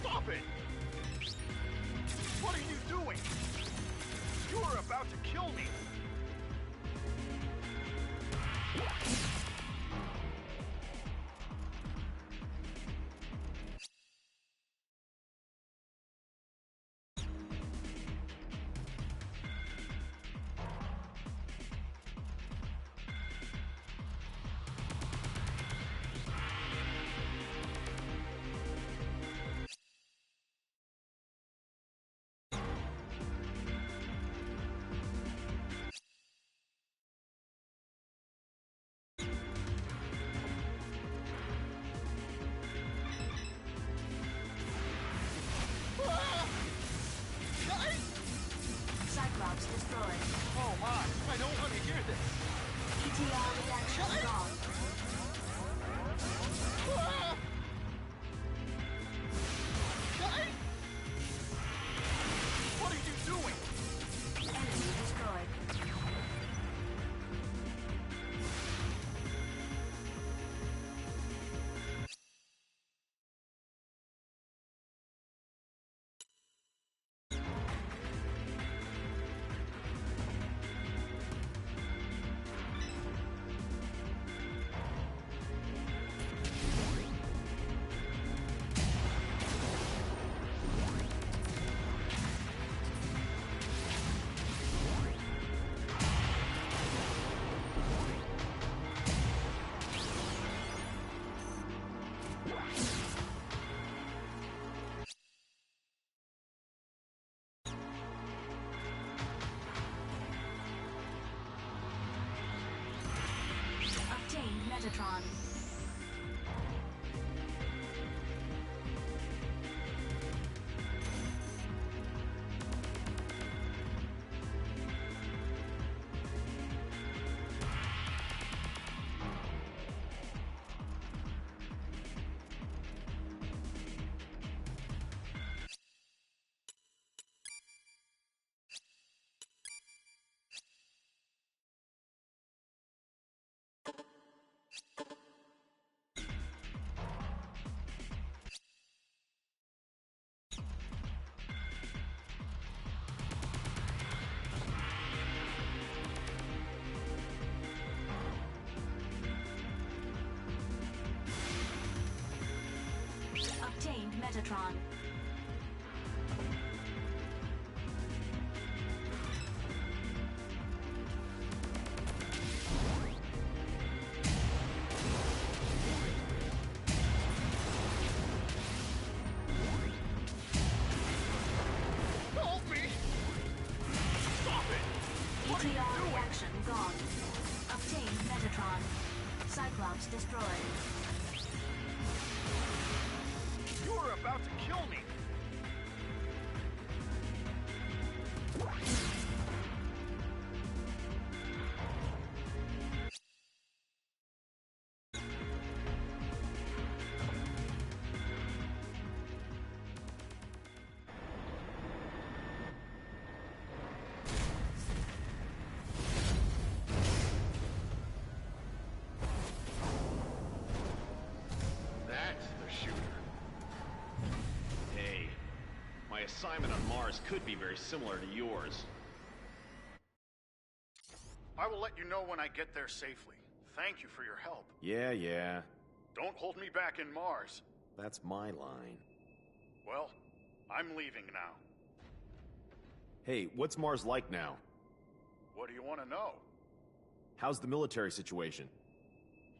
L: Stop it! What are you doing? You are about to kill me!
F: Cyclops destroyed.
L: Oh my, I don't want to hear this!
F: ETR reaction gone.
L: What are you doing?
F: Enemy destroyed. Obtained Metatron. Obtained Metatron.
L: Help me! Stop it! What are you
F: ETR
L: doing?
F: reaction gone. Obtained Metatron. Cyclops destroyed.
L: You are about to kill me!
E: That's the shooter. Hey, my assignment on Mars could be very similar to yours.
L: I will let you know when I get there safely. Thank you for your help.
B: Yeah.
L: Don't hold me back in Mars.
B: That's my line.
L: Well, I'm leaving now.
B: Hey, what's Mars like now?
L: What do you want to know?
B: How's the military situation?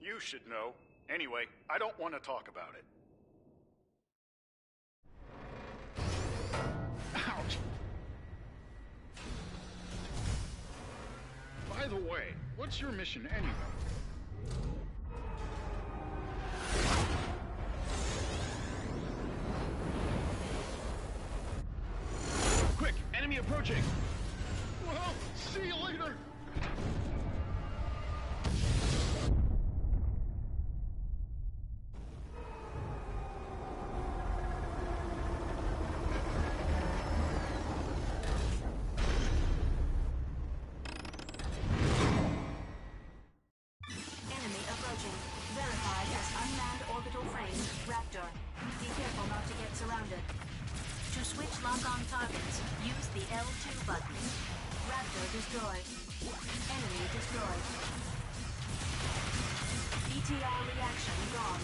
L: You should know. Anyway, I don't want to talk about it.
J: Ouch! By the way, what's your mission anyway?
E: approaching!
L: Well, see you later!
F: Enemy approaching. Verified as unmanned orbital frame, Raptor. Be careful not to get surrounded. To switch lock-on targets, use the L2 button. Raptor destroyed. Enemy destroyed. BTR reaction gone.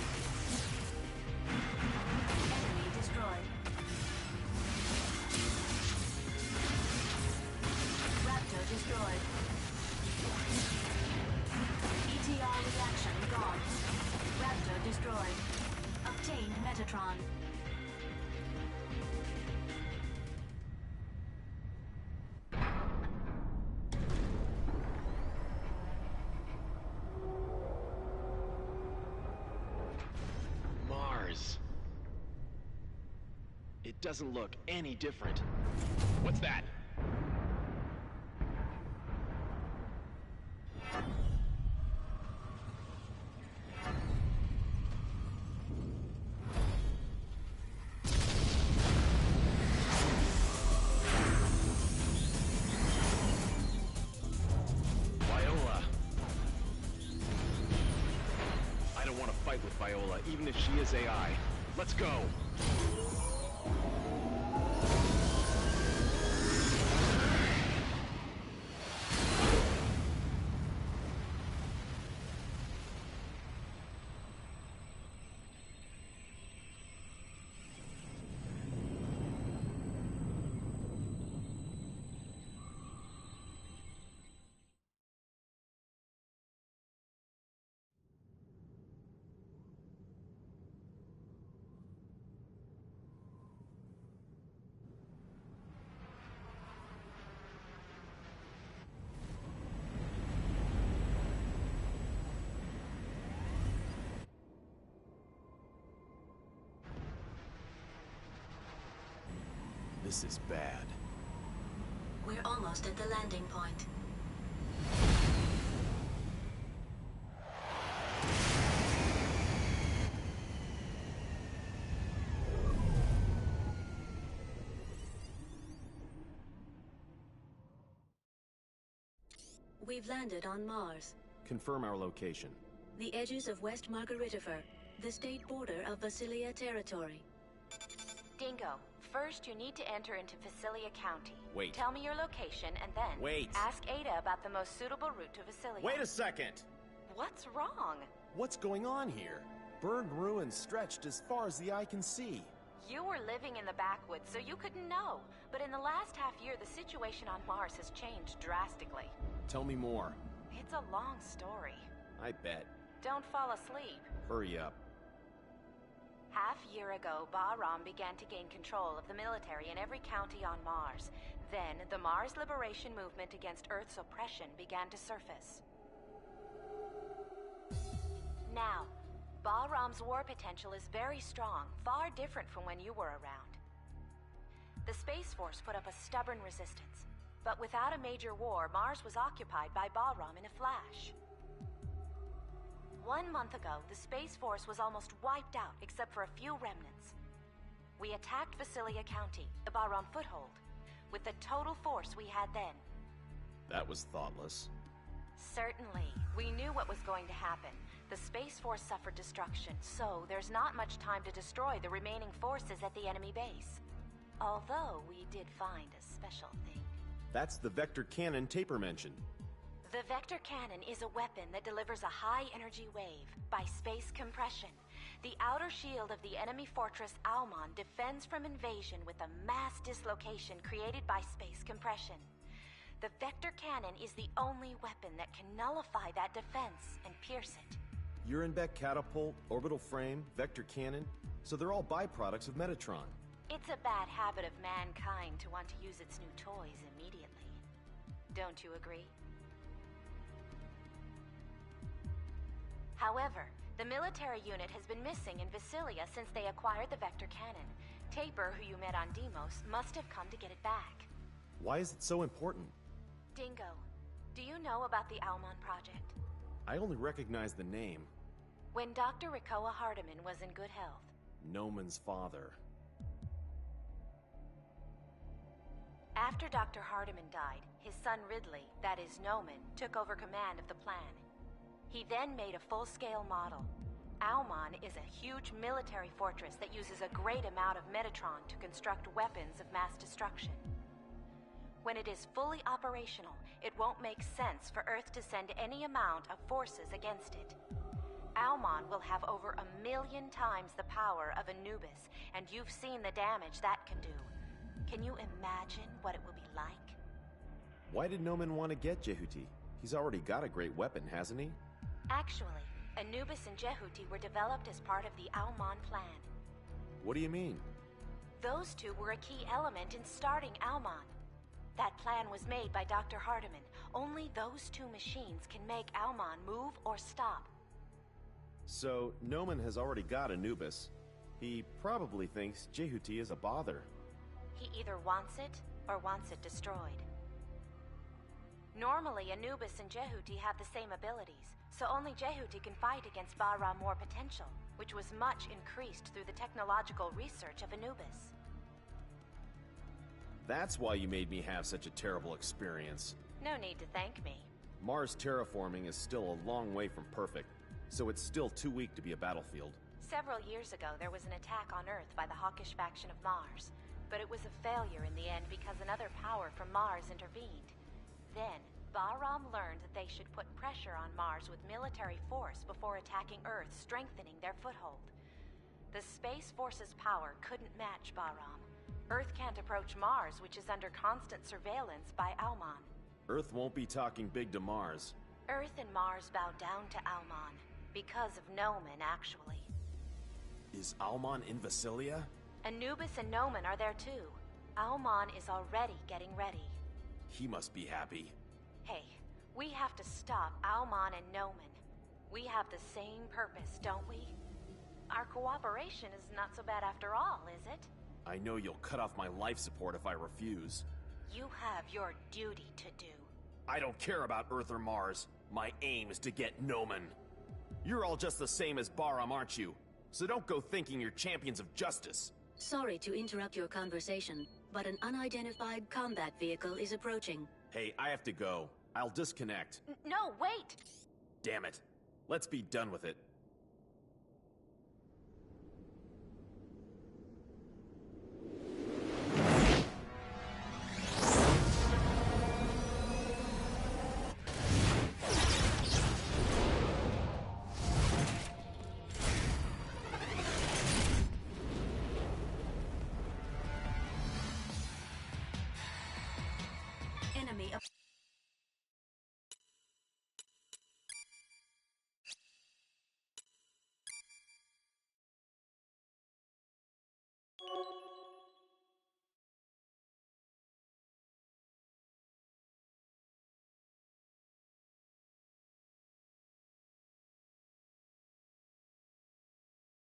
F: Enemy destroyed. Raptor destroyed. BTR reaction gone. Raptor destroyed. Obtained Metatron.
E: Mars. It doesn't look any different. What's that? Viola. I don't want to fight with Viola, even if she is AI. Let's go!
B: This is bad.
G: We're almost at the landing point. We've landed on Mars.
B: Confirm our location.
G: The edges of West Margaritifer, the state border of Vasilia territory.
A: Dingo, first you need to enter into Vasilia County.
B: Wait.
A: Tell me your location and then
B: Wait.
A: ask Ada about the most suitable route to Vasilia.
B: Wait a second!
A: What's wrong?
B: What's going on here? Burned ruins stretched as far as the eye can see.
A: You were living in the backwoods, so you couldn't know. But in the last half year, the situation on Mars has changed drastically.
B: Tell me more.
A: It's a long story.
B: I bet.
A: Don't fall asleep.
B: Hurry up.
A: Half year ago, Bahram began to gain control of the military in every county on Mars. Then, the Mars Liberation Movement against Earth's oppression began to surface. Now, Bahram's war potential is very strong, far different from when you were around. The Space Force put up a stubborn resistance, but without a major war, Mars was occupied by Bahram in a flash. 1 month ago, the Space Force was almost wiped out except for a few remnants. We attacked Vasilia County, the Bahram foothold, with the total force we had then.
B: That was thoughtless.
A: Certainly. We knew what was going to happen. The Space Force suffered destruction, so there's not much time to destroy the remaining forces at the enemy base. Although we did find a special thing.
B: That's the vector cannon Taper mentioned.
A: The vector cannon is a weapon that delivers a high-energy wave by space compression. The outer shield of the enemy fortress Almon defends from invasion with a mass dislocation created by space compression. The vector cannon is the only weapon that can nullify that defense and pierce it.
B: Urenbeck catapult, orbital frame, vector cannon, so they're all byproducts of Metatron.
A: It's a bad habit of mankind to want to use its new toys immediately. Don't you agree? However, the military unit has been missing in Vasilia since they acquired the vector cannon. Taper, who you met on Deimos, must have come to get it back.
B: Why is it so important?
A: Dingo, do you know about the Almon Project?
B: I only recognize the name.
A: When Dr. Rikoa Hardiman was in good health.
B: Noman's father.
A: After Dr. Hardiman died, his son Ridley, that is Noman, took over command of the plan. He then made a full-scale model. Almon is a huge military fortress that uses a great amount of Metatron to construct weapons of mass destruction. When it is fully operational, it won't make sense for Earth to send any amount of forces against it. Almon will have over 1 million times the power of Anubis, and you've seen the damage that can do. Can you imagine what it will be like?
B: Why did Noman want to get Jehuti? He's already got a great weapon, hasn't he?
A: Actually, Anubis and Jehuti were developed as part of the Almon plan.
B: What do you mean?
A: Those two were a key element in starting Almon. That plan was made by Dr. Hardiman. Only those two machines can make Almon move or stop.
B: So, Noman has already got Anubis. He probably thinks Jehuti is a bother.
A: He either wants it or wants it destroyed. Normally, Anubis and Jehuti have the same abilities, so only Jehuti can fight against Bahram More potential, which was much increased through the technological research of Anubis.
B: That's why you made me have such a terrible experience.
A: No need to thank me.
B: Mars terraforming is still a long way from perfect, so it's still too weak to be a battlefield.
A: Several years ago, there was an attack on Earth by the hawkish faction of Mars, but it was a failure in the end because another power from Mars intervened. Then, Bahram learned that they should put pressure on Mars with military force before attacking Earth, strengthening their foothold. The Space Force's power couldn't match Bahram. Earth can't approach Mars, which is under constant surveillance by Almon.
B: Earth won't be talking big to Mars.
A: Earth and Mars bow down to Almon, because of Noman, actually.
B: Is Almon in Vasilia?
A: Anubis and Noman are there too. Almon is already getting ready.
B: He must be happy.
A: Hey, we have to stop Almon and Noman. We have the same purpose, don't we? Our cooperation is not so bad after all, is it?
B: I know you'll cut off my life support if I refuse.
A: You have your duty to do.
B: I don't care about Earth or Mars. My aim is to get Noman. You're all just the same as Bahram, aren't you? So don't go thinking you're champions of justice.
G: Sorry to interrupt your conversation, but an unidentified combat vehicle is approaching.
B: Hey, I have to go. I'll disconnect.
A: No, wait!
B: Damn it. Let's be done with it.
F: Enemy up.